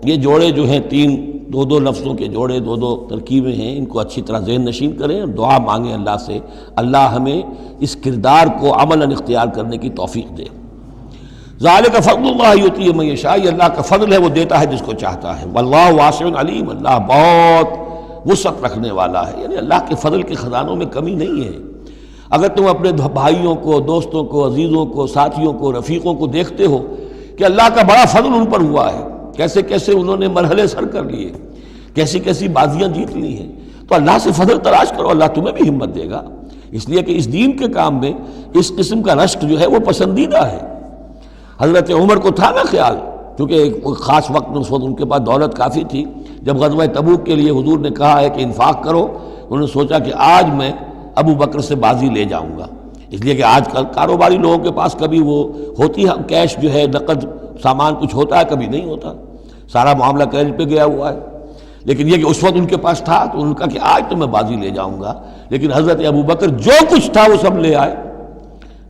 [SPEAKER 2] یہ جوڑے جو ہیں تین دو دو لفظوں کے جوڑے، دو دو ترکیبیں ہیں، ان کو اچھی طرح ذہن نشین کریں، دعا مانگیں اللہ سے، اللہ ہمیں اس کردار کو عملاً اختیار کرنے کی توفیق دے۔ ذالک فضل اللہ یؤتیہ من یشاء، یہ اللہ کا فضل ہے، وہ دیتا ہے جس کو چاہتا ہے، واللہ واسع علیم، اللہ بہت وسعت رکھنے والا ہے، یعنی اللہ کے فضل کے خزانوں میں کمی نہیں ہے۔ اگر تم اپنے بھائیوں کو، دوستوں کو، عزیزوں کو، ساتھیوں کو، رفیقوں کو دیکھتے ہو کہ اللہ کا بڑا فضل ان پر ہوا ہے، کیسے کیسے انہوں نے مرحلے سر کر لیے، کیسی کیسی بازیاں جیت لی ہیں، تو اللہ سے فضل تلاش کرو، اللہ تمہیں بھی ہمت دے گا، اس لیے کہ اس دین کے کام میں اس قسم کا رشک جو ہے وہ پسندیدہ ہے۔ حضرت عمر کو تھا نا خیال، کیونکہ ایک خاص وقت میں اس وقت ان کے پاس دولت کافی تھی، جب غزوہ تبوک کے لیے حضور نے کہا ہے کہ انفاق کرو، انہوں نے سوچا کہ آج میں ابو بکر سے بازی لے جاؤں گا، اس لیے کہ آج کل کاروباری لوگوں کے پاس کبھی وہ ہوتی ہے کیش جو ہے، نقد سامان کچھ ہوتا ہے، کبھی نہیں ہوتا، سارا معاملہ کریڈٹ پہ گیا ہوا ہے، لیکن یہ کہ اس وقت ان کے پاس تھا تو ان کا کہ آج تو میں بازی لے جاؤں گا، لیکن حضرت ابو بکر جو کچھ تھا وہ سب لے آئے،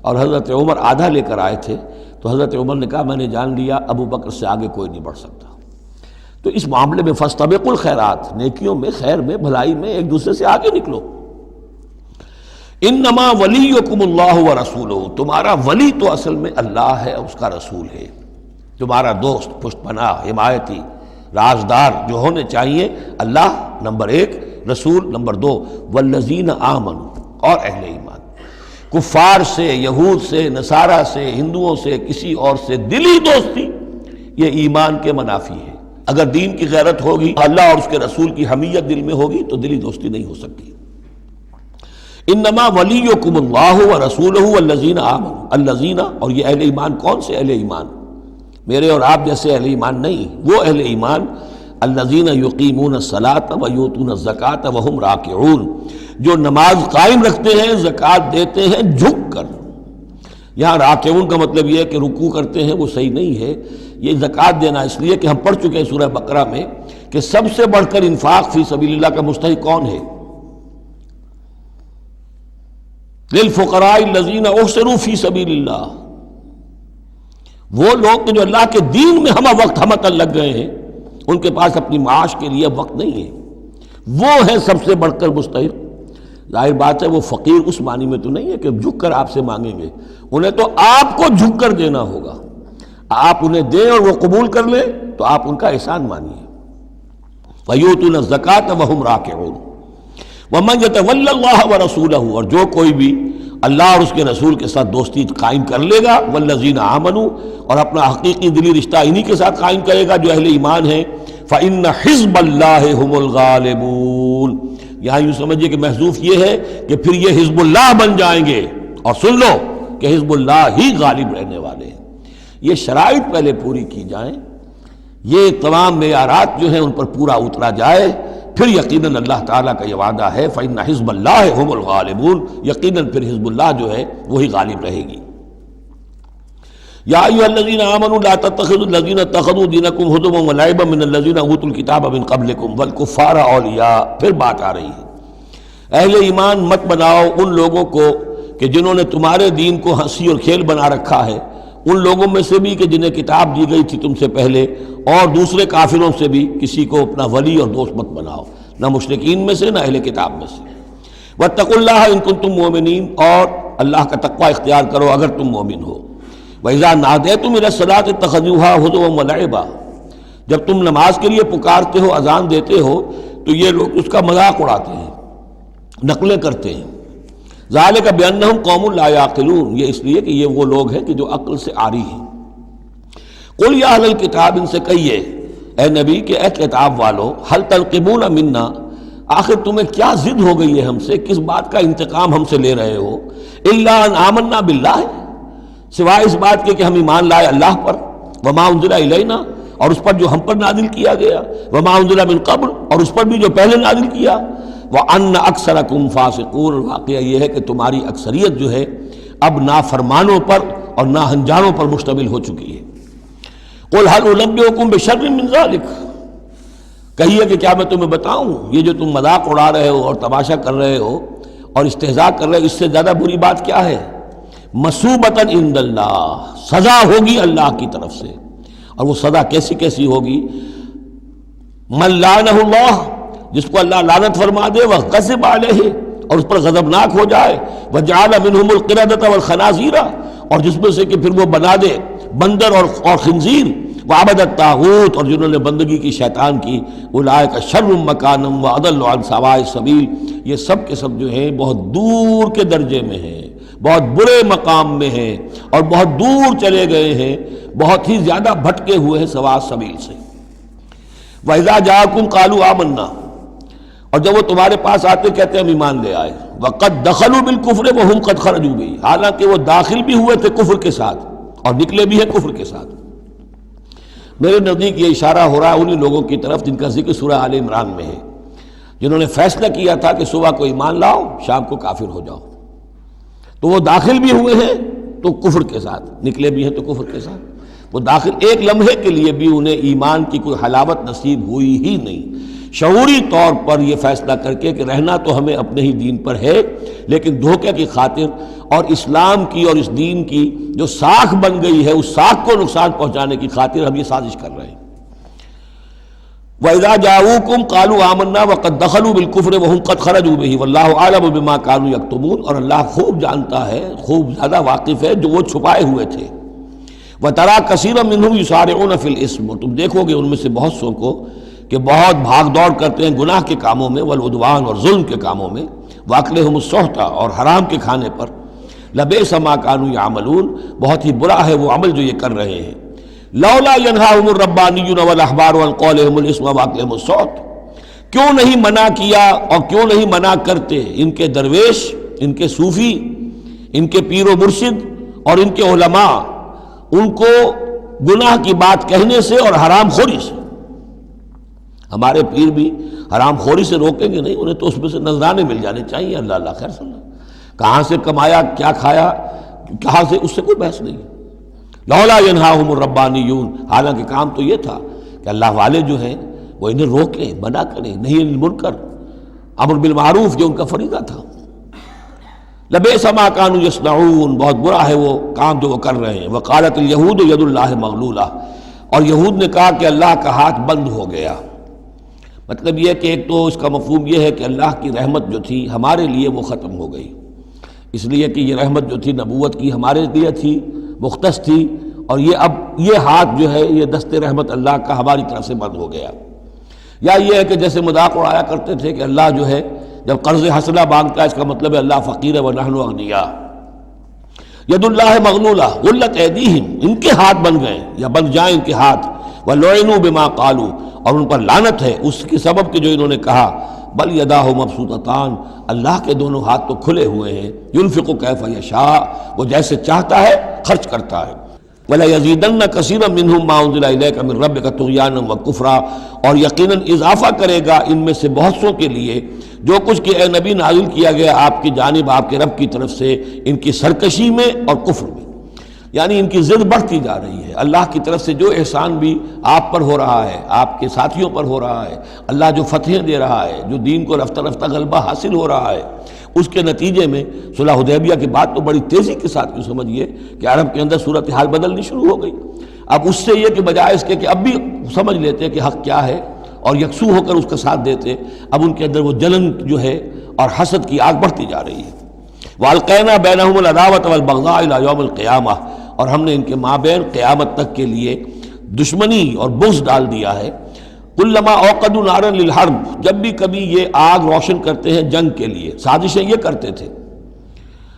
[SPEAKER 2] اور حضرت عمر آدھا لے کر آئے تھے، تو حضرت عمر نے کہا میں نے جان لیا ابو بکر سے آگے کوئی نہیں بڑھ سکتا۔ تو اس معاملے میں فاستبقوا الخیرات، نیکیوں میں، خیر میں، بھلائی میں ایک دوسرے سے آگے نکلو۔ انما ولیکم اللہ ورسولہ، تمہارا ولی تو اصل میں اللہ ہے، اس کا رسول ہے، تمہارا دوست، پشت پناہ، حمایتی، رازدار جو ہونے چاہیے اللہ نمبر ایک، رسول نمبر دو، والذین آمنوا، اور اہل ایمان۔ کفار سے، یہود سے، نصارہ سے، ہندوؤں سے، کسی اور سے دلی دوستی یہ ایمان کے منافی ہے۔ اگر دین کی غیرت ہوگی، اللہ اور اس کے رسول کی حمیت دل میں ہوگی تو دلی دوستی نہیں ہو سکتی۔ انما ولیکم اللہ ورسولہ والذین آمنوا، الذین، اور یہ اہل ایمان کون سے اہل ایمان؟ میرے اور آپ جیسے اہل ایمان نہیں، وہ اہل ایمان الذین یقیمون الصلاۃ ویؤتون الزکاۃ وہم راکعون، جو نماز قائم رکھتے ہیں، زکوٰۃ دیتے ہیں جھک کر۔ یہاں راکعون کا مطلب یہ ہے کہ رکوع کرتے ہیں، وہ صحیح نہیں ہے، یہ زکوٰۃ دینا اس لیے کہ ہم پڑھ چکے ہیں سورہ بقرہ میں کہ سب سے بڑھ کر انفاق فی سبیل اللہ کا مستحق کون ہے؟ للفقراء الذین احصروا فی سبیل اللہ، وہ لوگ جو اللہ کے دین میں ہمہ وقت ہمہ لگ گئے ہیں، ان کے پاس اپنی معاش کے لیے وقت نہیں ہے، وہ ہیں سب سے بڑھ کر مستحق۔ ظاہر بات ہے وہ فقیر اس معنی میں تو نہیں ہے کہ جھک کر آپ سے مانگیں گے، انہیں تو آپ کو جھک کر دینا ہوگا، آپ انہیں دیں اور وہ قبول کر لیں تو آپ ان کا احسان مانیے۔ وَيُؤْتُونَ الزَّكَاةَ وَهُمْ رَاكِعُونَ وَمَنْ يَتَوَلَّ اللَّهَ وَرَسُولَهُ، اور جو کوئی بھی اللہ اور اس کے رسول کے ساتھ دوستی قائم کر لے گا، والذین آمنوا، اور اپنا حقیقی دلی رشتہ انہی کے ساتھ قائم کرے گا جو اہل ایمان ہیں، فَإِنَّ حِزْبَ اللَّهِ هُمُ الْغَالِبُونَ، یہاں یوں سمجھیے کہ محذوف یہ ہے کہ پھر یہ حزب اللہ بن جائیں گے، اور سن لو کہ حزب اللہ ہی غالب رہنے والے ہیں۔ یہ شرائط پہلے پوری کی جائیں، یہ تمام معیارات جو ہیں ان پر پورا اترا جائے، پھر یقیناً اللہ تعالیٰ کا یہ وعدہ ہے فَإِنَّ حِزْبَ اللَّهِ هُمُ الْغَالِبُونَ، یقیناً پھر حزب اللہ جو ہے وہی غالب رہے گی۔ یا ایھا الذین آمنوا لا تتخذوا الذین اتخذوا دینکم ہزوا ولعبا من الذین اوتوا الکتاب من قبلکم والکفار اولیاء، پھر بات آ رہی ہے، اہل ایمان مت بناؤ ان لوگوں کو کہ جنہوں نے تمہارے دین کو ہنسی اور کھیل بنا رکھا ہے، ان لوگوں میں سے بھی کہ جنہیں کتاب دی گئی تھی تم سے پہلے، اور دوسرے کافروں سے بھی کسی کو اپنا ولی اور دوست مت بناؤ، نہ مشرکین میں سے نہ اہل کتاب میں سے۔ واتقوا اللہ ان کنتم مؤمنین، اور اللہ کا تقوی اختیار کرو اگر تم مومن ہو۔ وَإِذَا نَادَيْتُمْ إِلَى الصَّلَاةِ اتَّخَذُوهَا هُزُوًا وَلَعِبًا، جب تم نماز کے لیے پکارتے ہو، اذان دیتے ہو، تو یہ لوگ اس کا مذاق اڑاتے ہیں، نقلیں کرتے ہیں۔ ذَلِكَ بِأَنَّهُمْ قَوْمٌ لَا يَعْقِلُونَ، یہ اس لیے کہ یہ وہ لوگ ہیں کہ جو عقل سے عاری ہیں۔ قل یا اہل الکتاب، ان سے کہیے اے نبی کہ اے کتاب والو، حل تنقمون منا، آخر تمہیں کیا ضد ہو گئی ہے ہم سے، کس بات کا انتقام ہم سے لے رہے ہو؟ الا ان آمنا باللہ، سوائے اس بات کے کہ ہم ایمان لائے اللہ پر، وما انزل الینا، اور اس پر جو ہم پر نازل کیا گیا، وما انزل من قبل، اور اس پر بھی جو پہلے نازل کیا، وان اکثرکم فاسقون، واقعہ یہ ہے کہ تمہاری اکثریت جو ہے اب نافرمانوں پر اور ناہنجاروں پر مشتمل ہو چکی ہے۔ قل هل انبئکم بشر من ذلک، کہیے کہ کیا میں تمہیں بتاؤں، یہ جو تم مذاق اڑا رہے ہو اور تماشا کر رہے ہو اور استہزاء کر رہے ہو، اس سے زیادہ بری بات کیا ہے؟ مثوبۃ عند اللہ، سزا ہوگی اللہ کی طرف سے، اور وہ سزا کیسی کیسی ہوگی؟ من لعنہ اللہ، جس کو اللہ لعنت فرما دے، وغضب علیہ، اور اس پر غضبناک ہو جائے، وجعل منہم القردۃ والخنازیر، اور جس میں سے کہ پھر وہ بنا دے بندر اور خنزیر، وعبد الطاغوت، اور جنہوں نے بندگی کی شیطان کی، اولئک شر مکانا واضل عن سواء السبیل، یہ سب کے سب جو ہیں بہت دور کے درجے میں ہیں، بہت برے مقام میں ہیں، اور بہت دور چلے گئے ہیں، بہت ہی زیادہ بھٹکے ہوئے ہیں سواء السبیل سے۔ وَإِذَا جَاءَكُمْ قَالُوا آمَنَّا، اور جب وہ تمہارے پاس آتے کہتے ہم ایمان لے آئے، وَقَدْ دَخَلُوا بِالْكُفْرِ وَهُمْ قَدْ خَرَجُوا بِهِ، حالانکہ وہ داخل بھی ہوئے تھے کفر کے ساتھ اور نکلے بھی ہیں کفر کے ساتھ۔ میرے نزدیک یہ اشارہ ہو رہا ہے انہی لوگوں کی طرف جن کا ذکر سورہ آل عمران میں ہے، جنہوں نے فیصلہ کیا تھا کہ صبح کو ایمان لاؤ، شام کو کافر ہو جاؤ، تو وہ داخل بھی ہوئے ہیں تو کفر کے ساتھ، نکلے بھی ہیں تو کفر کے ساتھ۔ وہ داخل ایک لمحے کے لیے بھی انہیں ایمان کی کوئی حلاوت نصیب ہوئی ہی نہیں، شعوری طور پر یہ فیصلہ کر کے کہ رہنا تو ہمیں اپنے ہی دین پر ہے، لیکن دھوکے کی خاطر اور اسلام کی اور اس دین کی جو ساکھ بن گئی ہے اس ساکھ کو نقصان پہنچانے کی خاطر ہم یہ سازش کر رہے ہیں۔ وَإِذَا جَاءُوكُمْ قَالُوا آمَنَّا وَقَدْ دَخَلُوا بِالْكُفْرِ وَهُمْ قَدْ خَرَجُوا بِهِ وَاللَّهُ أَعْلَمُ بِمَا كَانُوا يَكْتُمُونَ، اور اللہ خوب جانتا ہے، خوب زیادہ واقف ہے جو وہ چھپائے ہوئے تھے۔ وَتَرَىٰ كَثِيرًا مِّنْهُمْ يُسَارِعُونَ فِي الْإِثْمِ، اور تم دیکھو گے ان میں سے بہت سو کو کہ بہت بھاگ دوڑ کرتے ہیں گناہ کے کاموں میں، والعدوان، اور ظلم کے کاموں میں، وَأَكْلِهِمُ السُّحْتَ، اور حرام کے کھانے پر، لَبِئْسَ مَا كَانُوا يَعْمَلُونَ، بہت ہی برا ہے وہ عمل جو یہ کر رہے ہیں۔ لولا ينهاهم الربانيون والاحبار عن قولهم الاسم واكلهم السحت، کیوں نہیں منع کیا اور کیوں نہیں منع کرتے ان کے درویش، ان کے صوفی، ان کے پیر و مرشد اور ان کے علماء ان کو گناہ کی بات کہنے سے اور حرام خوری سے۔ ہمارے پیر بھی حرام خوری سے روکیں گے نہیں، انہیں تو اس میں سے نذرانے مل جانے چاہیے، اللہ اللہ خیر صلی اللہ، کہاں سے کمایا، کیا کھایا، کہاں سے، اس سے کوئی بحث نہیں۔ لولا ینہاہم الربانیون، حالانکہ کام تو یہ تھا کہ اللہ والے جو ہیں وہ انہیں روکیں، منع کریں، نہیں المنکر، امر بالمعروف جو ان کا فریضہ تھا۔ لبئس ما کانوا یصنعون، بہت برا ہے وہ کام جو وہ کر رہے ہیں۔ وقالت الیہود ید اللہ مغلولہ، اور یہود نے کہا کہ اللہ کا ہاتھ بند ہو گیا۔ مطلب یہ کہ ایک تو اس کا مفہوم یہ ہے کہ اللہ کی رحمت جو تھی ہمارے لیے وہ ختم ہو گئی، اس لیے کہ یہ رحمت جو تھی نبوت کی ہمارے لیے تھی، مختص تھی، اور یہ اب یہ ہاتھ جو ہے یہ دست رحمت اللہ کا ہماری طرف سے بند ہو گیا۔ یا یہ ہے کہ جیسے مذاق اڑایا کرتے تھے کہ اللہ جو ہے جب قرض حسنہ مانگتا ہے اس کا مطلب ہے اللہ فقیر ہے ونحن اغنیاء۔ ید اللہ مغلولہ غلت ایدیہم، ان کے ہاتھ بن گئے یا بن جائیں ان کے ہاتھ، وَلُعِنُوا بِمَا قَالُوا، اور ان پر لعنت ہے اس کے سبب کہ جو انہوں نے کہا، بل یداہ مبسوطتان، اللہ کے دونوں ہاتھ تو کھلے ہوئے ہیں، ينفق کیف یشاء، وہ جیسے چاہتا ہے خرچ کرتا ہے۔ وَلَيَزِيدَنَّ كَثِيرًا مِّنْهُمْ مَا أُنزِلَ إِلَيْكَ مِن رَّبِّكَ طُغْيَانًا وَكُفْرًا، اور یقیناً اضافہ کرے گا ان میں سے بہت سو کے لیے جو کچھ کہ اے نبی نازل کیا گیا آپ کی جانب آپ کے رب کی طرف سے، ان کی سرکشی میں اور کفر میں، یعنی ان کی ضد بڑھتی جا رہی ہے۔ اللہ کی طرف سے جو احسان بھی آپ پر ہو رہا ہے، آپ کے ساتھیوں پر ہو رہا ہے، اللہ جو فتحیں دے رہا ہے، جو دین کو رفتہ رفتہ غلبہ حاصل ہو رہا ہے، اس کے نتیجے میں صلح حدیبیہ کے بعد تو بڑی تیزی کے ساتھ یوں سمجھیے کہ عرب کے اندر صورتحال بدلنی شروع ہو گئی۔ اب اس سے یہ کہ بجائے اس کے کہ اب بھی سمجھ لیتے کہ حق کیا ہے اور یکسو ہو کر اس کا ساتھ دیتے، اب ان کے اندر وہ جلن جو ہے اور حسد کی آگ بڑھتی جا رہی ہے۔ وَأَلْقَيْنَا بَيْنَهُمُ الْعَدَاوَةَ وَالْبَغْضَاءَ إِلَىٰ يَوْمِ الْقِيَامَةِ، اور ہم نے ان کے مابین قیامت تک کے لیے دشمنی اور بغض ڈال دیا ہے۔ کلما اوقدوا نارا للحرب، جب بھی کبھی یہ آگ روشن کرتے ہیں جنگ کے لیے، سازشیں یہ کرتے تھے۔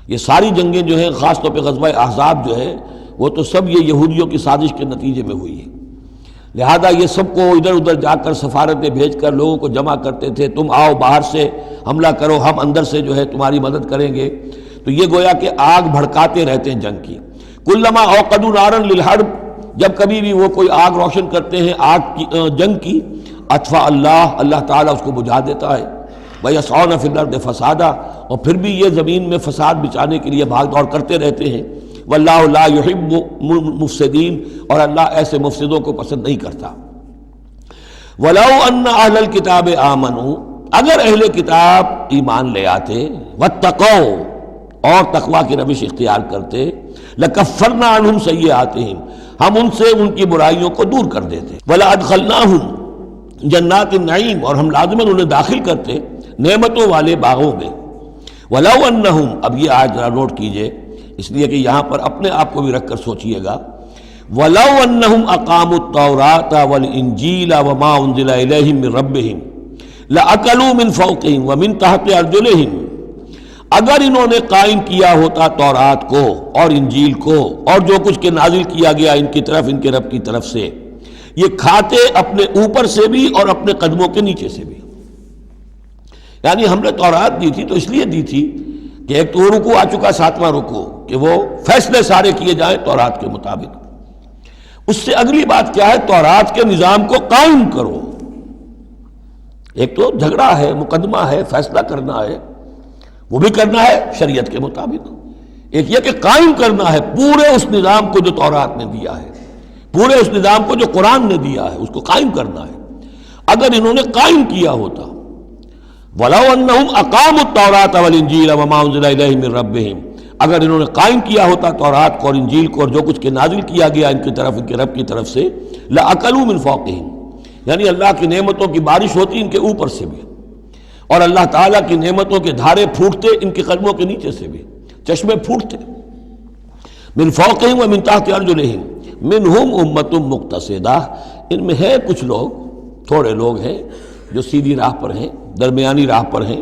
[SPEAKER 2] یہ ساری جنگیں جو ہیں خاص طور پہ غزوہ احزاب جو ہے وہ تو سب یہ یہودیوں کی سازش کے نتیجے میں ہوئی ہے۔ لہذا یہ سب کو ادھر ادھر جا کر سفارتیں بھیج کر لوگوں کو جمع کرتے تھے، تم آؤ باہر سے حملہ کرو، ہم اندر سے جو ہے تمہاری مدد کریں گے۔ تو یہ گویا کہ آگ بھڑکاتے رہتے ہیں جنگ کی۔ کلما اوقدوا نارا للحرب، جب کبھی بھی وہ کوئی آگ روشن کرتے ہیں آگ کی جنگ کی، اطفا اللہ تعالیٰ اس کو بجھا دیتا ہے۔ وَيَسْعَوْنَ فِي الْأَرْضِ فَسَادًا، اور پھر بھی یہ زمین میں فساد بچانے کے لیے بھاگ دوڑ کرتے رہتے ہیں۔ وَاللَّهُ لَا يُحِبُّ الْمُفْسِدِينَ، اور اللہ ایسے مفسدوں کو پسند نہیں کرتا۔ وَلَوْ أَنَّ أَهْلَ الْكِتَابِ آمَنُوا، اگر اہل کتاب ایمان لے آتے، وَاتَّقَوْا، اور تقوی کی روش اختیار کرتے، لَكَفَّرْنَا عَنْهُمْ سَيِّئَاتِهِمْ، ہم ان سے ان کی برائیوں کو دور کر دیتے۔ وَلَأَدْخَلْنَاهُمْ جنات النعیم، اور ہم لازماً انہیں داخل کرتے نعمتوں والے باغوں میں۔ وَلَوْ أَنَّهُمْ، اب یہ آیت ذرا نوٹ کیجئے اس لیے کہ یہاں پر اپنے آپ کو بھی رکھ کر سوچئے گا۔ وَلَوْ أَنَّهُمْ أَقَامُوا التَّوْرَاةَ وَالْإِنْجِيلَ وَمَا أُنزِلَ إِلَيْهِمْ مِنْ رَبِّهِمْ لَأَكَلُوا مِنْ فَوْقِهِمْ وَمِنْ تَحْتِ أَرْجُلِهِمْ، اگر انہوں نے قائم کیا ہوتا تورات کو اور انجیل کو اور جو کچھ کہ نازل کیا گیا ان کی طرف، ان کے رب کی طرف سے، یہ کھاتے اپنے اوپر سے بھی اور اپنے قدموں کے نیچے سے بھی۔ یعنی ہم نے تورات دی تھی تو اس لیے دی تھی کہ ایک تو رکوع آ چکا 7واں رکوع، کہ وہ فیصلے سارے کیے جائیں تورات کے مطابق۔ اس سے اگلی بات کیا ہے؟ تورات کے نظام کو قائم کرو۔ ایک تو جھگڑا ہے، مقدمہ ہے، فیصلہ کرنا ہے، وہ بھی کرنا ہے شریعت کے مطابق۔ ایک یہ کہ قائم کرنا ہے پورے اس نظام کو جو تورات نے دیا ہے، پورے اس نظام کو جو قرآن نے دیا ہے، اس کو قائم کرنا ہے۔ اگر انہوں نے قائم کیا ہوتا، وَلَوْ أَنَّهُمْ أَقَامُوا التَّوْرَاةَ وَالْإِنْجِيلَ وَمَا أُنزِلَ إِلَيْهِمْ مِنْ رَبِّهِمْ، اگر انہوں نے قائم کیا ہوتا تورات کو اور انجیل کو اور جو کچھ کہ نازل کیا گیا ان کی طرف، ان کے رب کی طرف سے، لَأَكَلُوا مِنْ فَوْقِهِمْ، یعنی اللہ کی نعمتوں کی بارش ہوتی ان کے اوپر سے بھی، اور اللہ تعالیٰ کی نعمتوں کے دھارے پھوٹتے ان کے قدموں کے نیچے سے بھی، چشمے پھوٹتے۔ من فوقہم ومن تحت ارجلہم منہم امۃ مقتصدہ، ان میں ہے کچھ لوگ، تھوڑے لوگ ہیں جو سیدھی راہ پر ہیں، درمیانی راہ پر ہیں۔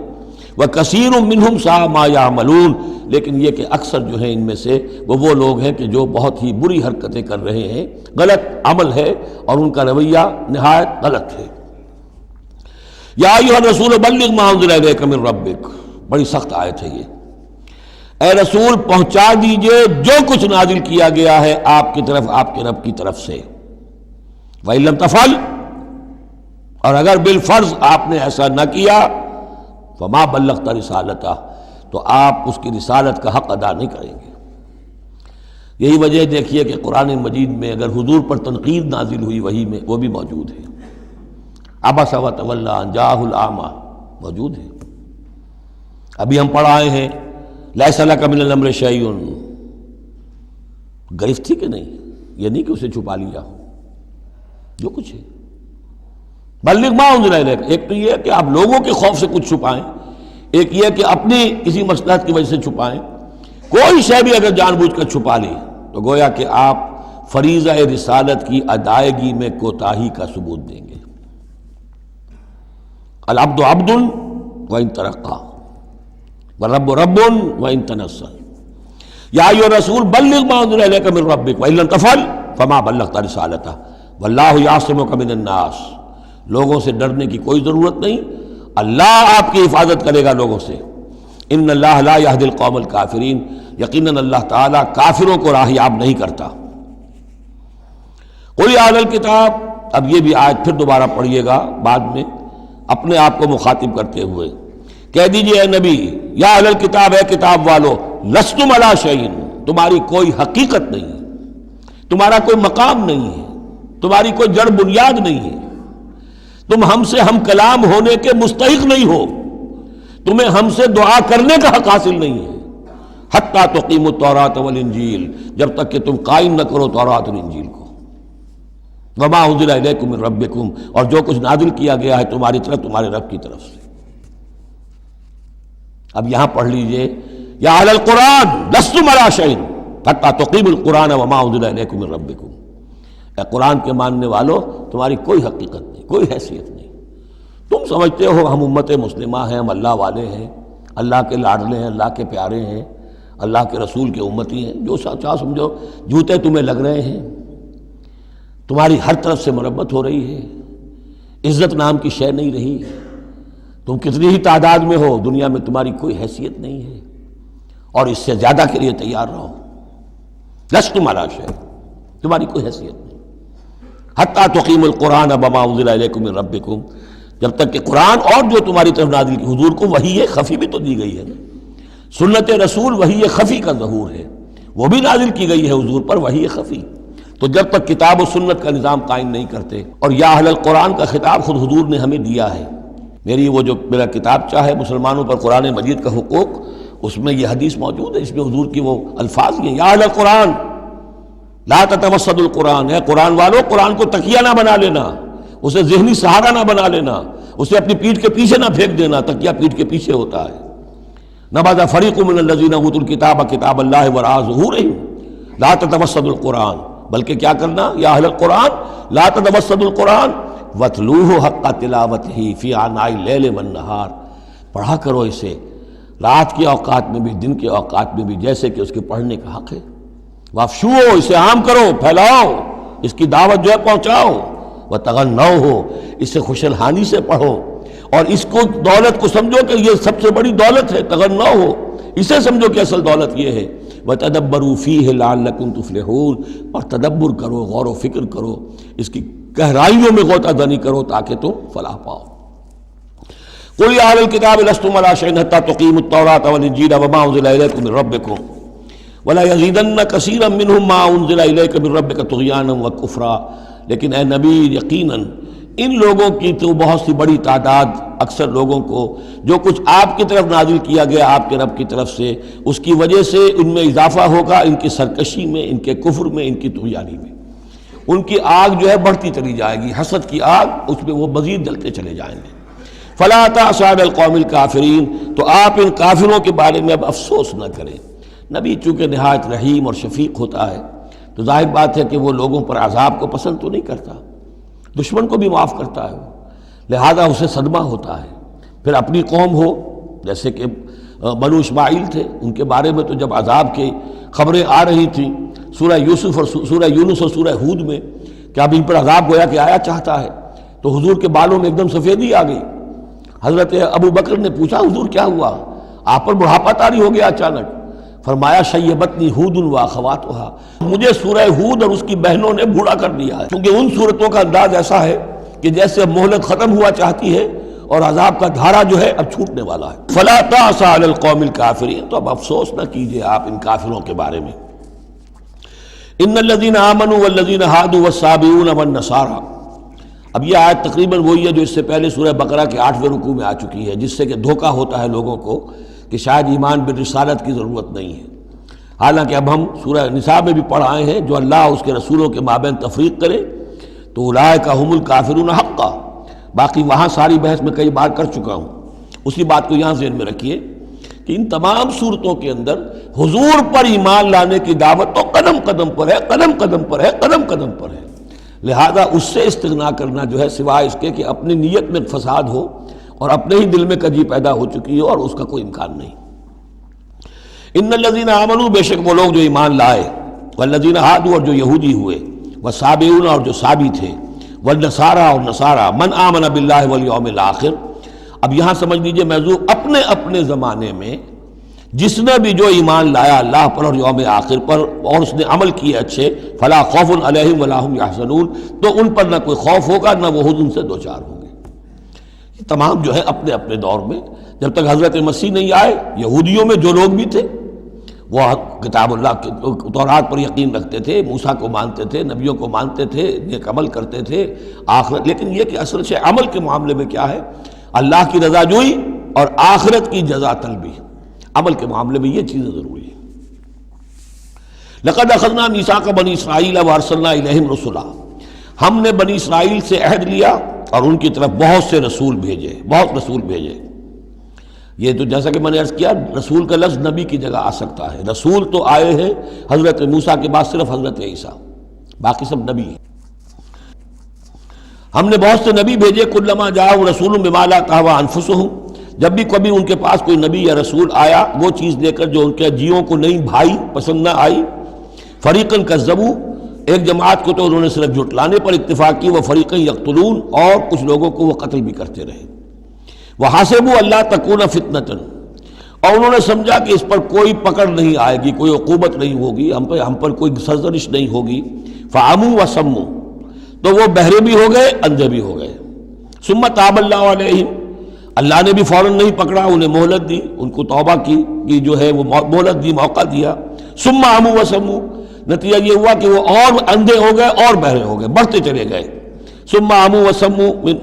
[SPEAKER 2] وکثیر منہم ساء ما یعملون، لیکن یہ کہ اکثر جو ہیں ان میں سے وہ لوگ ہیں کہ جو بہت ہی بری حرکتیں کر رہے ہیں، غلط عمل ہے اور ان کا رویہ نہایت غلط ہے۔ یا ایھا الرسول بلغ ما انزل الیک من ربک، بڑی سخت آیت ہے یہ۔ اے رسول پہنچا دیجئے جو کچھ نازل کیا گیا ہے آپ کی طرف، آپ کے رب کی طرف سے۔ وَإِن لَّمْ تَفْعَلْ، اور اگر بالفرض آپ نے ایسا نہ کیا، فَمَا بَلَّغْتَ رِسَالَتَهُ، تو آپ اس کی رسالت کا حق ادا نہیں کریں گے۔ یہی وجہ دیکھیے کہ قرآن مجید میں اگر حضور پر تنقید نازل ہوئی وحی میں، وہ بھی موجود ہے۔ عبس وتولی ان جاءہ الاعمی موجود ہے۔ ابھی ہم پڑھ آئے ہیں لیس لک من الامر شیء، گرفت تھی کہ نہیں؟ یہ نہیں کہ اسے چھپا لیا ہو، جو کچھ ہے۔ بلغ ما انزل الیک، ایک تو یہ کہ آپ لوگوں کے خوف سے کچھ چھپائیں، ایک یہ کہ اپنی کسی مصلحت کی وجہ سے چھپائیں۔ کوئی شے بھی اگر جان بوجھ کر چھپا لی تو گویا کہ آپ فریضہ رسالت کی ادائیگی میں کوتاہی کا ثبوت دیں گے۔ العبد عبد وان ترقى والرب رب وان تنزل، یا ایھا الرسول بلغ ما انزل الیک من ربک وان لم تفعل فما بلغت رسالتہ واللہ یعصمک من الناس، لوگوں سے ڈرنے کی کوئی ضرورت نہیں، اللہ آپ کی حفاظت کرے گا لوگوں سے۔ ان اللہ لا یہدی القوم الکافرین، یقیناً اللہ تعالیٰ کافروں کو راہیاب نہیں کرتا۔ قل یا اہل الکتاب، اب یہ بھی آیت پھر دوبارہ پڑھیے گا بعد میں اپنے آپ کو مخاطب کرتے ہوئے، کہہ دیجئے اے نبی، یا اہل الکتاب، اے کتاب والو، لستم علی شیء، تمہاری کوئی حقیقت نہیں ہے، تمہارا کوئی مقام نہیں ہے، تمہاری کوئی جڑ بنیاد نہیں ہے، تم ہم سے ہم کلام ہونے کے مستحق نہیں ہو، تمہیں ہم سے دعا کرنے کا حق حاصل نہیں ہے، حتی تقیموا التوراۃ والانجیل، جب تک کہ تم قائم نہ کرو تورات اور انجیل کو، وما انزل الیکم من ربکم، اور جو کچھ نازل کیا گیا ہے تمہاری طرف، تمہارے رب کی طرف سے۔ اب یہاں پڑھ لیجئے، یا اہل القرآن لستم علی شیء حتی تقیموا القرآن وما انزل الیکم من ربکم، اے قرآن کے ماننے والو، تمہاری کوئی حقیقت نہیں، کوئی حیثیت نہیں، تم سمجھتے ہو ہم امت مسلمہ ہیں، ہم اللہ والے ہیں، اللہ کے لاڈلے ہیں، اللہ کے پیارے ہیں، اللہ کے رسول کے امتی ہیں، جو چاہ سمجھو جوتے تمہیں لگ رہے ہیں، تمہاری ہر طرف سے مرمت ہو رہی ہے، عزت نام کی شے نہیں رہی، تم کتنی ہی تعداد میں ہو دنیا میں تمہاری کوئی حیثیت نہیں ہے، اور اس سے زیادہ کے لیے تیار رہو، لستم علی شیء، تمہاری کوئی حیثیت نہیں، حتی تقیم القرآن بما انزل الیکم من ربکم، جب تک کہ قرآن اور جو تمہاری طرف نازل کی، حضور کو وحی خفی بھی تو دی گئی ہے نا، سنت رسول وحی خفی کا ظہور ہے، وہ بھی نازل کی گئی ہے حضور پر وحی خفی، تو جب تک کتاب و سنت کا نظام قائم نہیں کرتے، اور یا اہل القرآن کا خطاب خود حضور نے ہمیں دیا ہے، میرا کتاب چاہے مسلمانوں پر قرآن مجید کا حقوق، اس میں یہ حدیث موجود ہے، اس میں حضور کی وہ الفاظ ہیں، یا اہل القرآن لا تتوسدوا القرآن، اے قرآن والو قرآن کو تکیہ نہ بنا لینا، اسے ذہنی سہارا نہ بنا لینا، اسے اپنی پیٹھ کے پیچھے نہ پھینک دینا، تکیہ پیٹھ کے پیچھے ہوتا ہے، نبذ فریق من الذین اوتوا الکتاب کتاب اللہ وراء ظہورہم لا تتوسدوا القرآن، بلکہ کیا کرنا، یا اہل القرآن لا تتوسدوا القرآن واتلوہ حق تلاوتہ فی آناء اللیل والنہار، پڑھا کرو اسے رات کے اوقات میں بھی دن کے اوقات میں بھی جیسے کہ اس کے پڑھنے کا حق ہے، وافشوہ، اسے عام کرو، پھیلاؤ، اس کی دعوت جو ہے پہنچاؤ، وتغنوہ، اسے خوش الحانی سے پڑھو، اور اس کو دولت کو سمجھو کہ یہ سب سے بڑی دولت ہے، تغنوہ، اسے سمجھو کہ اصل دولت یہ ہے، وتدبروا فیہ لعلکم تفلحون، اور تدبر کرو، غور و فکر کرو، اس کی گہرائیوں میں غوطہ زنی کرو تاکہ تم فلاح پاؤ۔ قل یا اہل الکتاب لستم علی شیء حتی تقیموا التوراۃ والانجیل وما انزل الیکم من ربکم ولا یزیدن کثیرا منہم ما انزل الیک من ربک طغیانا وکفرا، لیکن اے نبی یقیناً ان لوگوں کی تو بہت سی بڑی تعداد، اکثر لوگوں کو جو کچھ آپ کی طرف نازل کیا گیا آپ کے رب کی طرف سے، اس کی وجہ سے ان میں اضافہ ہوگا، ان کی سرکشی میں، ان کے کفر میں، ان کی طغیانی میں، ان کی آگ جو ہے بڑھتی چلی جائے گی، حسد کی آگ، اس میں وہ مزید جلتے چلے جائیں گے۔ فلا تأس علی القوم الکافرین، تو آپ ان کافروں کے بارے میں اب افسوس نہ کریں۔ نبی چونکہ نہایت رحیم اور شفیق ہوتا ہے تو ظاہر بات ہے کہ وہ لوگوں پر عذاب کو پسند تو نہیں کرتا، دشمن کو بھی معاف کرتا ہے، لہذا اسے صدمہ ہوتا ہے۔ پھر اپنی قوم ہو، جیسے کہ بنو اسماعیل تھے، ان کے بارے میں تو جب عذاب کی خبریں آ رہی تھیں سورہ یوسف اور سورہ یونس اور سورہ ہود میں کہ اب ان پر عذاب گویا کہ آیا چاہتا ہے، تو حضور کے بالوں میں ایک دم سفیدی آ گئی۔ حضرت ابو بکر نے پوچھا حضور کیا ہوا، آپ پر بڑھاپا طاری ہو گیا اچانک؟ فرمایا شیبتنی ہود و اخواتھا، مجھے سورہ ہود اور اس کی بہنوں نے بوڑھا کر دیا ہے، کیونکہ ان صورتوں کا انداز ایسا ہے کہ جیسے اب مہلت ختم ہوا چاہتی ہے اور عذاب کا دھارا جو ہے اب چھوٹنے والا ہے۔ فلا تأس علی القوم الکافرین، تو اب افسوس نہ کیجئے آپ ان کافروں کے بارے میں۔ ان الذین آمنوا والذین ہادوا والصابئون والنصارى، اب یہ آیت تقریباً وہی ہے جو اس سے پہلے سورہ بقرہ کے 8ویں رکوع میں آ چکی ہے، جس سے کہ دھوکہ ہوتا ہے لوگوں کو کہ شاید ایمان بالرسالت کی ضرورت نہیں ہے، حالانکہ اب ہم سورہ نساء میں بھی پڑھ آئے ہیں جو اللہ اس کے رسولوں کے مابین تفریق کرے تو اولئک ھم الکافرون حقا، باقی وہاں ساری بحث میں کئی بار کر چکا ہوں، اسی بات کو یہاں ذہن میں رکھیے کہ ان تمام صورتوں کے اندر حضور پر ایمان لانے کی دعوت تو قدم قدم پر ہے، قدم قدم پر ہے، قدم قدم پر ہے، لہذا اس سے استغنا کرنا جو ہے سوائے اس کے کہ اپنی نیت میں فساد ہو اور اپنے ہی دل میں کجی پیدا ہو چکی ہو، اور اس کا کوئی امکان نہیں۔ ان الذین آمنوا، بے شک وہ لوگ جو ایمان لائے، والذین ہادوا، اور جو یہودی ہوئے، والصابئون، اور جو صابی تھے، والنصارى، اور نصارى، من آمن باللہ والیوم الآخر، اب یہاں سمجھ لیجئے موضوع اپنے اپنے زمانے میں جس نے بھی جو ایمان لایا اللہ پر اور یوم آخر پر اور اس نے عمل کیے اچھے، فلا خوف علیہم ولا هم یحزنون، تو ان پر نہ کوئی خوف ہوگا نہ وہ حزن سے دوچار ہوں گے۔ یہ تمام جو ہے اپنے اپنے دور میں، جب تک حضرت مسیح نہیں آئے، یہودیوں میں جو لوگ بھی تھے وہ کتاب اللہ کے تورات پر یقین رکھتے تھے، موسیٰ کو مانتے تھے، نبیوں کو مانتے تھے، نیک عمل کرتے تھے آخرت، لیکن یہ کہ اصل سے عمل کے معاملے میں کیا ہے، اللہ کی رضا جوئی اور آخرت کی جزا طلبی، عمل کے معاملے میں یہ چیزیں ضروری ہیں۔ لقد اخذنا میثاق بنی اسرائیل وارسلنا الیہم رسلا، ہم نے بنی اسرائیل سے عہد لیا اور ان کی طرف بہت سے رسول بھیجے، بہت رسول بھیجے۔ یہ تو جیسا کہ میں نے عرض کیا، رسول کا لفظ نبی کی جگہ آ سکتا ہے، رسول تو آئے ہیں حضرت موسیٰ کے بعد صرف حضرت عیسیٰ، باقی سب نبی ہیں۔ ہم نے بہت سے نبی بھیجے، کلما جاء رسول بما لا تهوى انفسهم، جب بھی کبھی ان کے پاس کوئی نبی یا رسول آیا وہ چیز لے کر جو ان کے جیوں کو نہیں بھائی، پسند نہ آئی، فریقاً کذبوا، ایک جماعت کو تو انہوں نے صرف جھٹلانے پر اکتفا کی، وہ فریقاً یقتلون، اور کچھ لوگوں کو وہ قتل بھی کرتے رہے۔ وحسبوا اللہ تکون فتنۃ، اور انہوں نے سمجھا کہ اس پر کوئی پکڑ نہیں آئے گی، کوئی عقوبت نہیں ہوگی، ہم پر کوئی سرزنش نہیں ہوگی، فعموا وصموا، تو وہ بہرے بھی ہو گئے، اندھے بھی ہو گئے۔ ثم تاب اللہ علیہم، اللہ نے بھی فوراً نہیں پکڑا، انہیں مہلت دی، ان کو توبہ کی جو ہے وہ مہلت دی، موقع دیا۔ ثم عموا وصموا، نتیجہ یہ ہوا کہ وہ اور اندھے ہو گئے اور بہرے ہو گئے، بڑھتے چلے گئے۔ ثم عموا وصموا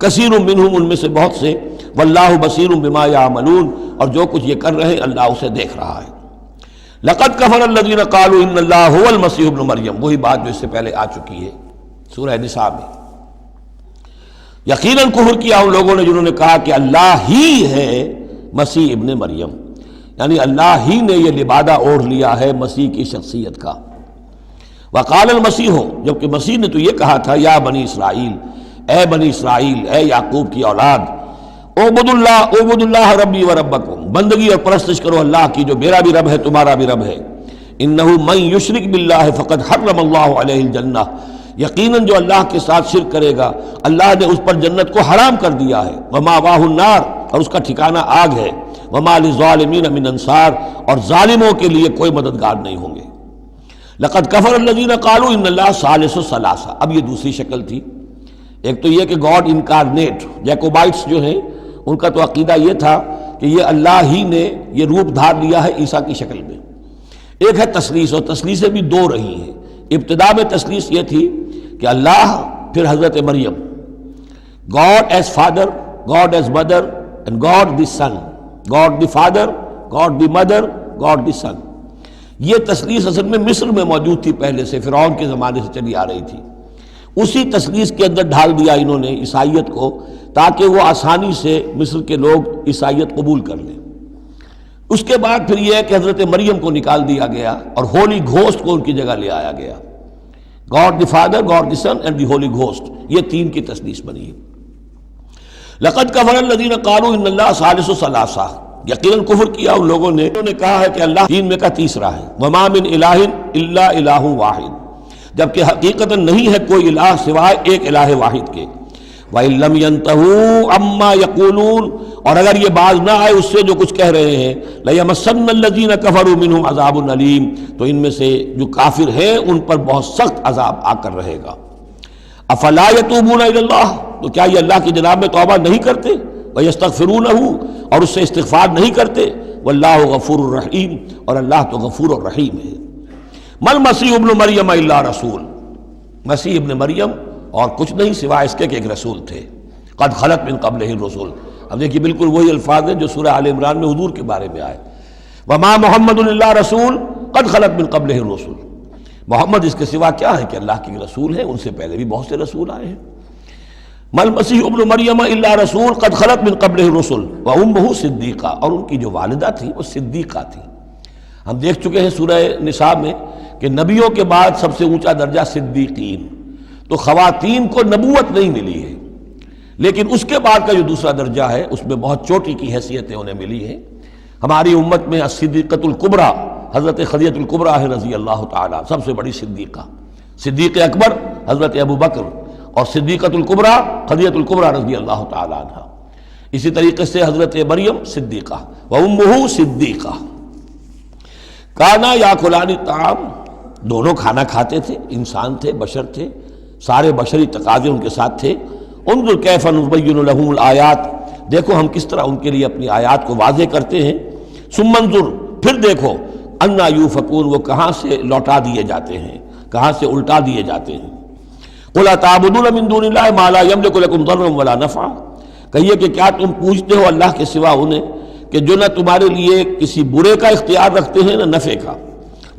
[SPEAKER 2] کثیر منہم، ان میں سے بہت سے، واللہ بصیر بما یعملون، اور جو کچھ یہ کر رہے ہیں اللہ اسے دیکھ رہا ہے۔ لقد کفر الذین قالوا ان اللہ هو المسیح ابن مریم، وہی بات جو اس سے پہلے آ چکی ہے سورہ نساء میں۔ یقیناً کفر کیا ان لوگوں نے جنہوں نے کہا کہ اللہ ہی ہے مسیح ابن مریم، یعنی اللہ ہی نے یہ لبادہ اوڑھ لیا ہے مسیح کی شخصیت کا۔ وقال المسیح، جبکہ مسیح نے تو یہ کہا تھا یا بنی اسرائیل، اے بنی اسرائیل، اے یعقوب کی اولاد، اعبدوا اللہ ربی و ربکم، بندگی اور پرستش کرو اللہ کی جو میرا بھی رب ہے تمہارا بھی رب ہے۔ انہ من یشرک باللہ فقد حرم اللہ علیہ الجنہ، یقیناً جو اللہ کے ساتھ شرک کرے گا اللہ نے اس پر جنت کو حرام کر دیا ہے، ومأواہ النار، اور اس کا ٹھکانہ آگ ہے، وما للظالمین من انصار، اور ظالموں کے لیے کوئی مددگار نہیں ہوں گے۔ لقد کفر الذین قالوا ان اللہ ثالث ثلاثہ، اب یہ دوسری شکل تھی۔ ایک تو یہ کہ گاڈ انکارنیٹ، جیکوبائٹس جو ہیں ان کا تو عقیدہ یہ تھا کہ یہ اللہ ہی نے یہ روپ دھار لیا ہے عیسیٰ کی شکل میں۔ ایک ہے تثلیث، اور تثلیثیں بھی دو رہی ہیں۔ ابتدا میں تثلیث یہ تھی کہ اللہ، پھر حضرت Maryam, God as father, God as mother, and God the son, God the father, God the mother, God the son. یہ تثلیث اصل میں مصر میں موجود تھی پہلے سے، فرعون کے زمانے سے چلی آ رہی تھی۔ اسی تثلیث کے اندر ڈھال دیا انہوں نے عیسائیت کو، تاکہ وہ آسانی سے مصر کے لوگ عیسائیت قبول کر لیں۔ اس کے بعد پھر یہ ہے کہ حضرت مریم کو نکال دیا گیا اور ہولی گھوسٹ کو ان کی جگہ لے آیا گیا۔ God the father, God the Son and the Holy Ghost, یہ تین کی تثلیث بنی ہے۔ لقد کفر الذین قالوا ان اللہ ثالث ثلاثہ، یقیناً کفر کیا ان لوگوں نے، انہوں نے کہا ہے کہ اللہ تین میں کا تیسرا ہے۔ وما من الہ الا الہ واحد، جبکہ حقیقتاً نہیں ہے کوئی الہ سوائے ایک الہ واحد کے۔ وَإِن لَّمْ يَنْتَهُوا عَمَّا يَقُولُونَ، اور اگر یہ باز نہ آئے اس سے جو کچھ کہہ رہے ہیں، لَيَمَسَّنَّ الَّذِينَ كَفَرُوا مِنْهُمْ عَذَابٌ أَلِيمٌ، تو ان میں سے جو کافر ہیں ان پر بہت سخت عذاب آ کر رہے گا۔ أَفَلَا يَتُوبُونَ إِلَى اللَّهِ، تو کیا یہ اللہ کی جناب میں توبہ نہیں کرتے؟ وَيَسْتَغْفِرُونَهُ، اور اس سے استغفار نہیں کرتے؟ وَاللَّهُ غَفُورٌ رَحِيمٌ، اور اللہ تو غفور اور رحیم ہے۔ مَا الْمَسِيحُ ابْنُ مَرْيَمَ إِلَّا رَسُولٌ، مسیح ابن مریم اور کچھ نہیں سوائے اس کے کہ ایک رسول تھے۔ قد خلت من قبلہ الرسل، اب دیکھیے بالکل وہی الفاظ ہیں جو سورہ آل عمران میں حضور کے بارے میں آئے، وما محمد الا رسول قد خلت من قبلہ الرسل، محمد اس کے سوا کیا ہے کہ اللہ کے رسول ہیں، ان سے پہلے بھی بہت سے رسول آئے ہیں۔ ما المسیح ابن مریم الا رسول قد خلت من قبلہ الرسل وامہ صدیقہ، اور ان کی جو والدہ تھی وہ صدیقہ تھی۔ ہم دیکھ چکے ہیں سورہ نساء میں کہ نبیوں کے بعد سب سے اونچا درجہ صدیقین، تو خواتین کو نبوت نہیں ملی ہے، لیکن اس کے بعد کا جو دوسرا درجہ ہے اس میں بہت چوٹی کی حیثیتیں انہیں ملی ہیں۔ ہماری امت میں الصدیقۃ الکبریٰ حضرت خدیجہ الکبریٰ ہے رضی اللہ تعالیٰ، سب سے بڑی صدیقہ، صدیق اکبر حضرت ابو بکر، اور صدیقۃ الکبریٰ خدیجہ الکبریٰ رضی اللہ تعالیٰ عنہ۔ اسی طریقے سے حضرت مریم صدیقہ وامہ صدیقہ۔ کانا یاکلان الطعام، دونوں کھانا کھاتے تھے، انسان تھے، بشر تھے، سارے بشری تقاضے ان کے ساتھ تھے۔ انظر کیف نبین لہم الآیات، دیکھو ہم کس طرح ان کے لیے اپنی آیات کو واضح کرتے ہیں۔ ثم انظر، پھر دیکھو، انا یوفکون، وہ کہاں سے لوٹا دیے جاتے ہیں، کہاں سے الٹا دیے جاتے ہیں۔ قل اتعبدون من دون اللہ ما لا یملک لکم ضرا ولا نفعا، کہیے کہ کیا تم پوچھتے ہو اللہ کے سوا انہیں کہ جو نہ تمہارے لیے کسی برے کا اختیار رکھتے ہیں نہ نفع کا۔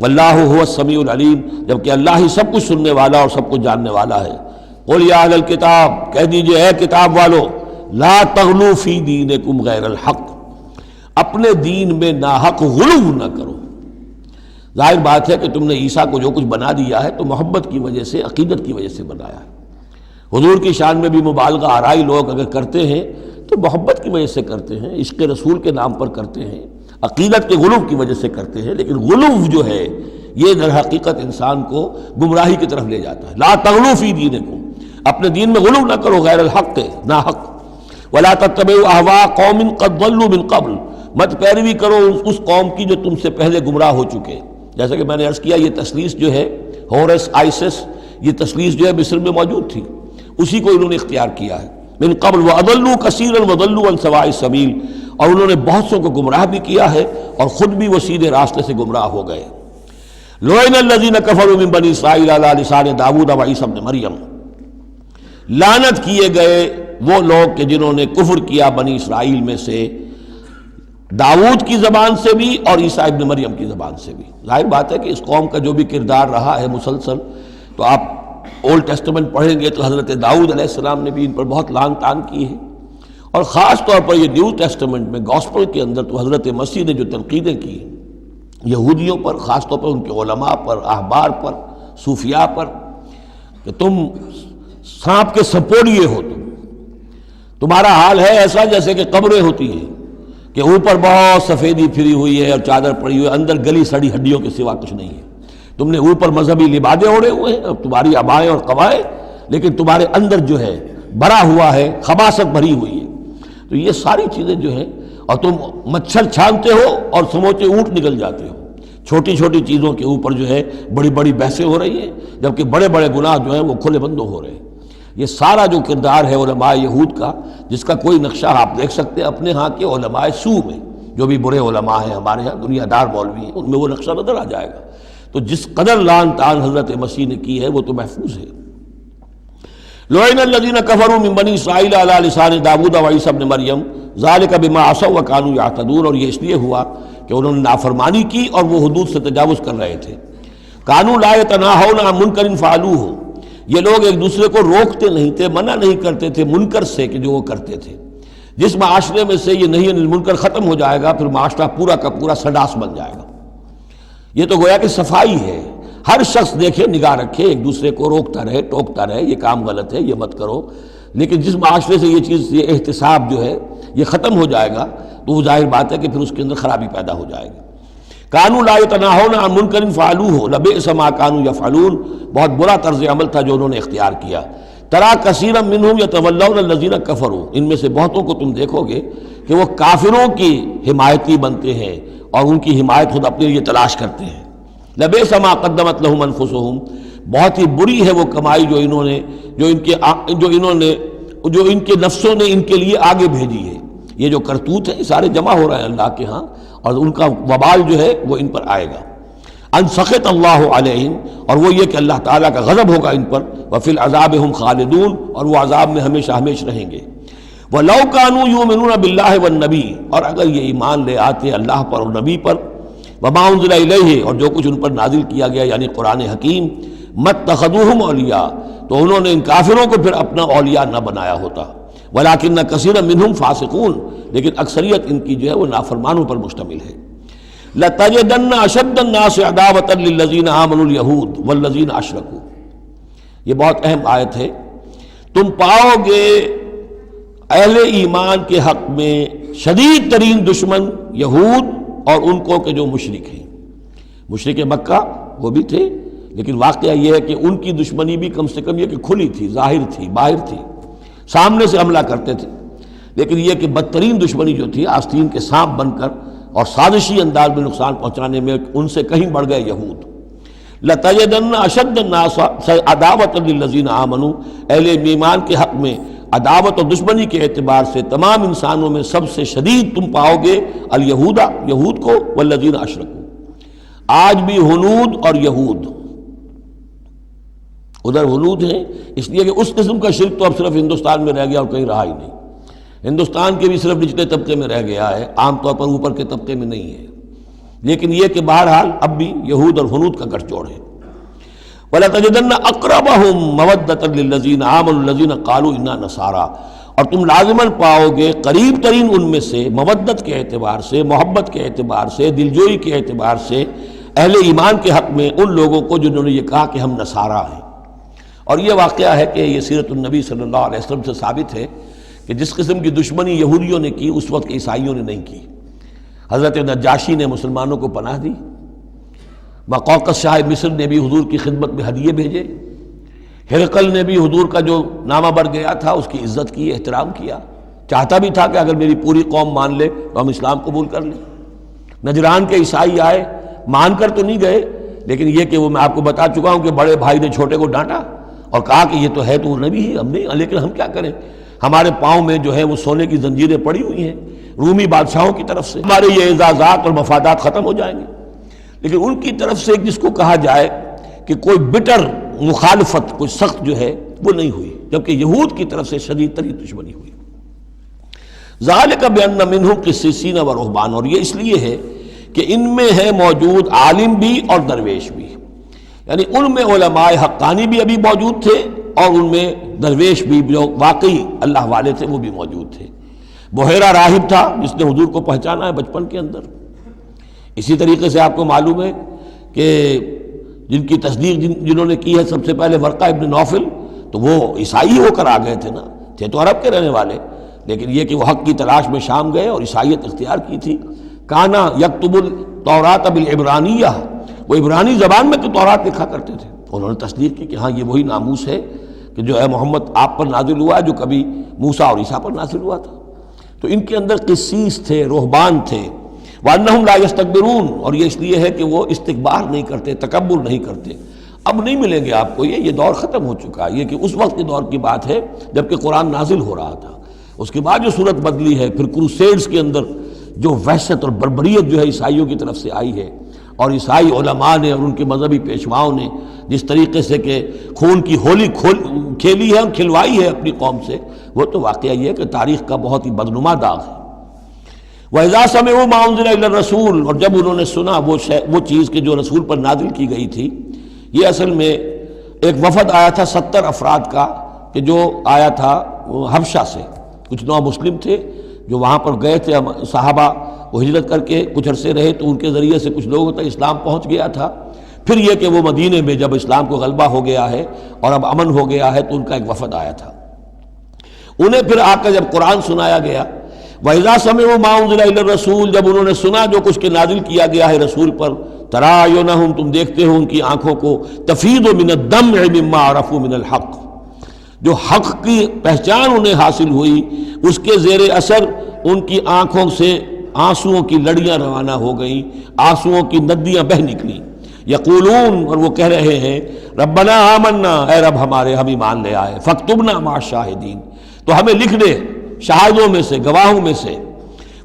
[SPEAKER 2] واللہ هو السمیع العلیم، جبکہ اللہ ہی سب کچھ سننے والا اور سب کچھ جاننے والا ہے۔ قل یا اہل الکتاب، کہہ دیجئے اے کتاب والو، لا تغلوا فی دینکم غیر الحق، اپنے دین میں ناحق غلو نہ کرو۔ ظاہر بات ہے کہ تم نے عیسیٰ کو جو کچھ بنا دیا ہے تو محبت کی وجہ سے، عقیدت کی وجہ سے بنایا ہے۔ حضور کی شان میں بھی مبالغہ آرائی لوگ اگر کرتے ہیں تو محبت کی وجہ سے کرتے ہیں، عشق رسول کے نام پر کرتے ہیں، عقیدت کے غلو کی وجہ سے کرتے ہیں، لیکن غلو جو ہے یہ در حقیقت انسان کو گمراہی کی طرف لے جاتا ہے۔ لا تغلو فی دینکم، اپنے دین میں غلو نہ کرو غیر الحق کے، ناحق۔ ولا تتبعوا اہواء قوم قد ضلوا من قبل، مت پیروی کرو اس قوم کی جو تم سے پہلے گمراہ ہو چکے۔ جیسا کہ میں نے عرض کیا، یہ تثلیث جو ہے ہورس آئسس، یہ تثلیث جو ہے مصر میں موجود تھی، اسی کو انہوں نے اختیار کیا ہے۔ من قبل وَأَضَلُّوا كَثِيرًا وَضَلُّوا عَنْ سَوَاءِ السَّبِيلِ، اور انہوں نے بہت سو کو گمراہ بھی کیا ہے اور خود بھی وہ سیدھے راستے سے گمراہ ہو گئے۔ لُعِنَ الَّذِينَ كَفَرُوا مِن بَنِي إِسْرَائِيلَ عَلَىٰ لِسَانِ داؤد وعیسیٰ ابن مریم، لعنت کیے گئے وہ لوگ کہ جنہوں نے کفر کیا بنی اسرائیل میں سے، داؤد کی زبان سے بھی اور عیسیٰ ابن مریم کی زبان سے بھی۔ ظاہر بات ہے کہ اس قوم کا جو بھی کردار رہا ہے مسلسل، تو آپ اولڈ ٹیسٹمنٹ پڑھیں گے تو حضرت داؤد علیہ السلام نے بھی ان پر بہت لعن طعن کی ہے، اور خاص طور پر یہ نیو ٹیسٹمنٹ میں گاسپل کے اندر تو حضرت مسیح نے جو تنقیدیں کی یہودیوں پر، خاص طور پر ان کے علماء پر، احبار پر، صوفیاء پر، کہ تم سانپ کے سپوڑیے ہو، تمہارا حال ہے ایسا جیسے کہ قبریں ہوتی ہیں کہ اوپر بہت سفیدی پھری ہوئی ہے اور چادر پڑی ہوئی ہے، اندر گلی سڑی ہڈیوں کے سوا کچھ نہیں ہے۔ تم نے اوپر مذہبی لبادے اوڑے ہوئے ہیں، اب تمہاری ابائیں اور قوائیں، لیکن تمہارے اندر جو ہے بھرا ہوا ہے، خباثت بھری ہوئی ہے۔ تو یہ ساری چیزیں جو ہیں، اور تم مچھر چھانتے ہو اور سموچے اونٹ نکل جاتے ہو، چھوٹی چھوٹی چیزوں کے اوپر جو ہے بڑی بڑی بحثیں ہو رہی ہیں، جبکہ بڑے بڑے گناہ جو ہیں وہ کھلے بندوں ہو رہے ہیں۔ یہ سارا جو کردار ہے علماء یہود کا، جس کا کوئی نقشہ آپ دیکھ سکتے ہیں اپنے ہاں کے علماء سو میں، جو بھی برے علماء ہیں ہمارے ہاں، دنیا دار مولوی ہیں، ان میں وہ نقشہ نظر آ جائے گا۔ تو جس قدر لعن طعن حضرت مسیح نے کی ہے وہ تو محفوظ ہے۔ لعن الذین کفروا من بنی اسرائیل علی لسان داؤد وعیسیٰ ابن مریم ذلک بما عصوا وکانوا یعتدون، اور یہ اس لیے ہوا کہ انہوں نے نافرمانی کی اور وہ حدود سے تجاوز کر رہے تھے۔ کانوا لا یتناہون عن منکر فعلوہ، یہ لوگ ایک دوسرے کو روکتے نہیں تھے، منع نہیں کرتے تھے منکر سے کہ جو وہ کرتے تھے۔ جس معاشرے میں سے یہ نہیں منکر ختم ہو جائے گا، پھر معاشرہ پورا کا پورا سڈاس بن جائے گا۔ یہ تو گویا کہ صفائی ہے، ہر شخص دیکھے، نگاہ رکھے، ایک دوسرے کو روکتا رہے، ٹوکتا رہے، یہ کام غلط ہے، یہ مت کرو۔ لیکن جس معاشرے سے یہ چیز، یہ احتساب جو ہے یہ ختم ہو جائے گا، تو وہ ظاہر بات ہے کہ پھر اس کے اندر خرابی پیدا ہو جائے گی۔ کانوا لا یتناہون عن منکر فعلوہ لبئس ما کانوا یفعلون، بہت برا طرز عمل تھا جو انہوں نے اختیار کیا۔ ترا کثیرا منہم یتولون الذین کفروا، ان میں سے بہتوں کو تم دیکھو گے کہ وہ کافروں کی حمایتی بنتے ہیں اور ان کی حمایت خود اپنے لیے تلاش کرتے ہیں۔ لبئس ما قدمت لہم انفسہم، بہت ہی بری ہے وہ کمائی جو ان کے نفسوں نے ان کے لیے آگے بھیجی ہے۔ یہ جو کرتوت ہے یہ سارے جمع ہو رہے ہیں اللہ کے ہاں، اور ان کا وبال جو ہے وہ ان پر آئے گا۔ ان سخط اللہ علیہم، اور وہ یہ کہ اللہ تعالیٰ کا غضب ہوگا ان پر، وفی العذاب ہم خالدون، اور وہ عذاب میں ہمیشہ ہمیشہ رہیں گے۔ وَلَوْ كَانُوا يُؤْمِنُونَ بِاللَّهِ وَالنَّبِيِّ، اور اگر یہ ایمان لے آتے اللہ پر اور نبی پر، وَمَا أُنزِلَ إِلَيْهِ، اور جو کچھ ان پر نازل کیا گیا یعنی قرآن حکیم، مَتَّخَذُوهُمْ أَوْلِيَاءَ، تو انہوں نے ان کافروں کو پھر اپنا اولیاء نہ بنایا ہوتا۔ وَلَكِنَّ كَثِيرًا مِّنْهُمْ فَاسِقُونَ، لیکن اکثریت ان کی جو ہے وہ نافرمانوں پر مشتمل ہے۔ لَتَجِدَنَّ أَشَدَّ النَّاسِ عَدَاوَةً لِلَّذِينَ آمَنُوا الْيَهُودَ وَالَّذِينَ أَشْرَكُوا، یہ بہت اہم آیت ہے۔ تم پاؤ گے اہل ایمان کے حق میں شدید ترین دشمن یہود اور ان کو کہ جو مشرک ہیں۔ مشرک مکہ وہ بھی تھے، لیکن واقعہ یہ ہے کہ ان کی دشمنی بھی کم سے کم یہ کہ کھلی تھی، ظاہر تھی، باہر تھی، سامنے سے حملہ کرتے تھے، لیکن یہ کہ بدترین دشمنی جو تھی آستین کے سانپ بن کر اور سازشی انداز میں نقصان پہنچانے میں ان سے کہیں بڑھ گئے یہود۔ لَتَجِدَنَّ أَشَدَّ النَّاسِ عَدَاوَةً لِلَّذِينَ آمَنُوا، اہل ایمان کے حق میں عداوت اور دشمنی کے اعتبار سے تمام انسانوں میں سب سے شدید تم پاؤ گے الیہودا، یہود کو، والذین اشرکوا، آج بھی ہنود اور یہود، ادھر ہنود ہیں اس لیے کہ اس قسم کا شرک تو اب صرف ہندوستان میں رہ گیا اور کہیں رہا ہی نہیں۔ ہندوستان کے بھی صرف نچلے طبقے میں رہ گیا ہے، عام طور پر اوپر کے طبقے میں نہیں ہے، لیکن یہ کہ بہرحال اب بھی یہود اور ہنود کا گٹھ جوڑ ہے۔ وَلَتَجِدَنَّ أَقْرَبَهُمْ مَوَدَّةً لِلَّذِينَ آمَنُوا الَّذِينَ قَالُوا إِنَّا نَصَارَىٰ، اور تم لازماً پاؤ گے قریب ترین ان میں سے، مودت کے اعتبار سے، محبت کے اعتبار سے، دلجوئی کے اعتبار سے، اہل ایمان کے حق میں ان لوگوں کو جنہوں نے یہ کہا کہ ہم نصارہ ہیں۔ اور یہ واقعہ ہے کہ یہ سیرت النبی صلی اللہ علیہ وسلم سے ثابت ہے کہ جس قسم کی دشمنی یہودیوں نے کی اس وقت عیسائیوں نے نہیں کی۔ حضرت نجاشی نے مسلمانوں کو پناہ دی، مقوقس شاہ مصر نے بھی حضور کی خدمت میں ہدیے بھیجے، ہرقل نے بھی حضور کا جو نامہ بر گیا تھا اس کی عزت کی، احترام کیا، چاہتا بھی تھا کہ اگر میری پوری قوم مان لے تو ہم اسلام قبول کر لیں۔ نجران کے عیسائی آئے، مان کر تو نہیں گئے، لیکن یہ کہ وہ میں آپ کو بتا چکا ہوں کہ بڑے بھائی نے چھوٹے کو ڈانٹا اور کہا کہ یہ تو ہے تو نبی ہی، ہم نہیں، لیکن ہم کیا کریں، ہمارے پاؤں میں جو ہے وہ سونے کی زنجیریں پڑی ہوئی ہیں رومی بادشاہوں کی طرف سے، ہمارے یہ اعزازات اور مفادات ختم ہو جائیں گے۔ لیکن ان کی طرف سے جس کو کہا جائے کہ کوئی بٹر مخالفت، کوئی سخت جو ہے وہ نہیں ہوئی، جبکہ یہود کی طرف سے شدید ترین دشمنی ہوئی۔ ذالک بان منہم قسیسین و رہبان، اور یہ اس لیے ہے کہ ان میں ہے موجود عالم بھی اور درویش بھی، یعنی ان میں علماء حقانی بھی ابھی موجود تھے اور ان میں درویش بھی جو واقعی اللہ والے تھے وہ بھی موجود تھے۔ بحیرہ راہب تھا جس نے حضور کو پہچانا ہے بچپن کے اندر۔ اسی طریقے سے آپ کو معلوم ہے کہ جن کی تصدیق جنہوں نے کی ہے سب سے پہلے ورقہ ابن نوفل، تو وہ عیسائی ہو کر آ گئے تھے نا، تھے تو عرب کے رہنے والے، لیکن یہ کہ وہ حق کی تلاش میں شام گئے اور عیسائیت اختیار کی تھی۔ کانا یکتب التوراۃ بالعبرانیہ، وہ عبرانی زبان میں تو تورات لکھا کرتے تھے، انہوں نے تصدیق کی کہ ہاں یہ وہی ناموس ہے کہ جو ہے محمد آپ پر نازل ہوا ہے، جو کبھی موسیٰ اور عیسیٰ پر نازل ہوا تھا۔ تو ان کے اندر قسیس تھے، رہبان تھے، وَأَنَّهُمْ لَا يَسْتَكْبِرُونَ، اور یہ اس لیے ہے کہ وہ استکبار نہیں کرتے، تکبر نہیں کرتے۔ اب نہیں ملیں گے آپ کو یہ دور ختم ہو چکا ہے، یہ کہ اس وقت کے دور کی بات ہے جب کہ قرآن نازل ہو رہا تھا۔ اس کے بعد جو صورت بدلی ہے، پھر کروسیڈز کے اندر جو وحشت اور بربریت جو ہے عیسائیوں کی طرف سے آئی ہے، اور عیسائی علماء نے اور ان کے مذہبی پیشواؤں نے جس طریقے سے کہ خون کی ہولی کھیلی ہے اور کھلوائی ہے اپنی قوم سے، وہ تو واقعہ یہ ہے کہ تاریخ کا بہت ہی بدنما داغ ہے۔ وَإِذَا سَمِعُوا مَا أُنزِلَ إِلَى الرَّسُولِ، اور جب انہوں نے سنا وہ چیز کہ جو رسول پر نازل کی گئی تھی۔ یہ اصل میں ایک وفد آیا تھا 70 افراد کا، کہ جو آیا تھا حبشہ سے، کچھ نو مسلم تھے جو وہاں پر گئے تھے، صحابہ وہ ہجرت کر کے کچھ عرصے رہے تو ان کے ذریعے سے کچھ لوگوں تک اسلام پہنچ گیا تھا۔ پھر یہ کہ وہ مدینے میں جب اسلام کو غلبہ ہو گیا ہے اور اب امن ہو گیا ہے تو ان کا ایک وفد آیا تھا۔ انہیں پھر آ کر جب قرآن سنایا گیا، وَإِذَا سَمِعُوا مَا أُنزِلَ إِلَى الرَّسُولِ، جب انہوں نے سنا جو کچھ کے نازل کیا گیا ہے رسول پر، تَرَىٰ أَعْيُنَهُمْ، تم دیکھتے ہو ان کی آنکھوں کو، تَفِيضُ مِنَ الدَّمْعِ مِمَّا عَرَفُوا مِنَ الْحَقِّ، جو حق کی پہچان انہیں حاصل ہوئی اس کے زیر اثر ان کی آنکھوں سے آنسوؤں کی لڑیاں روانہ ہو گئیں، آنسوؤں کی ندیاں بہہ نکلیں۔ یقولون، اور وہ کہہ رہے ہیں، ربنا آمنا، اے رب ہمارے ہم ایمان لے آئے، فاکتبنا مع الشاہدین، تو ہمیں لکھ دے شاہدوں میں سے، گواہوں میں سے۔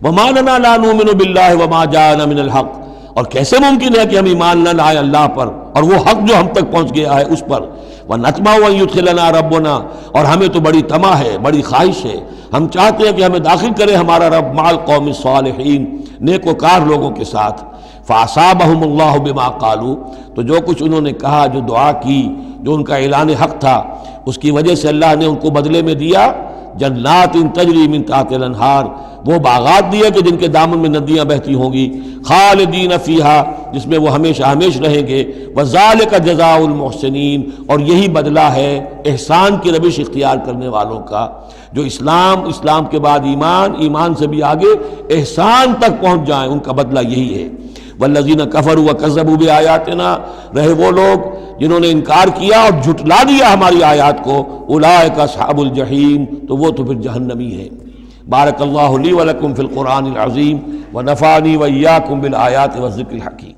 [SPEAKER 2] وما لنا لا نؤمن باللہ وما جاءنا من الحق، اور کیسے ممکن ہے کہ ہم ایمان نہ لائیں اللہ پر اور وہ حق جو ہم تک پہنچ گیا ہے اس پر۔ وَنَطْمَعُ أَن يُدْخِلَنَا رَبُّنَا، اور ہمیں تو بڑی طمع ہے، بڑی خواہش ہے، ہم چاہتے ہیں کہ ہمیں داخل کرے ہمارا رب مع القوم الصالحین، نیک وکار لوگوں کے ساتھ۔ فَأَصَابَهُمُ اللَّهُ بِمَا قَالُوا، تو جو کچھ انہوں نے کہا، جو دعا کی، جو ان کا اعلان حق تھا، اس کی وجہ سے اللہ نے ان کو بدلے میں دیا جنات تجری من تحت الانہار، وہ باغات دیے کہ جن کے دامن میں ندیاں بہتی ہوں گی، خالدین فیہا، جس میں وہ ہمیشہ ہمیش رہیں گے، وذالک جزاء المحسنین، اور یہی بدلہ ہے احسان کی روش اختیار کرنے والوں کا، جو اسلام کے بعد ایمان سے بھی آگے احسان تک پہنچ جائیں، ان کا بدلہ یہی ہے۔ والذین کفروا وکذبوا بآیاتنا، رہے وہ لوگ جنہوں نے انکار کیا اور جھٹلا دیا ہماری آیات کو، اولئک اصحاب الجحیم، تو وہ تو پھر جہنمی ہے۔ بارک اللہ لی ولکم فی القرآن العظیم ونفعنی وإیاکم بالآیات والذکر الحکیم۔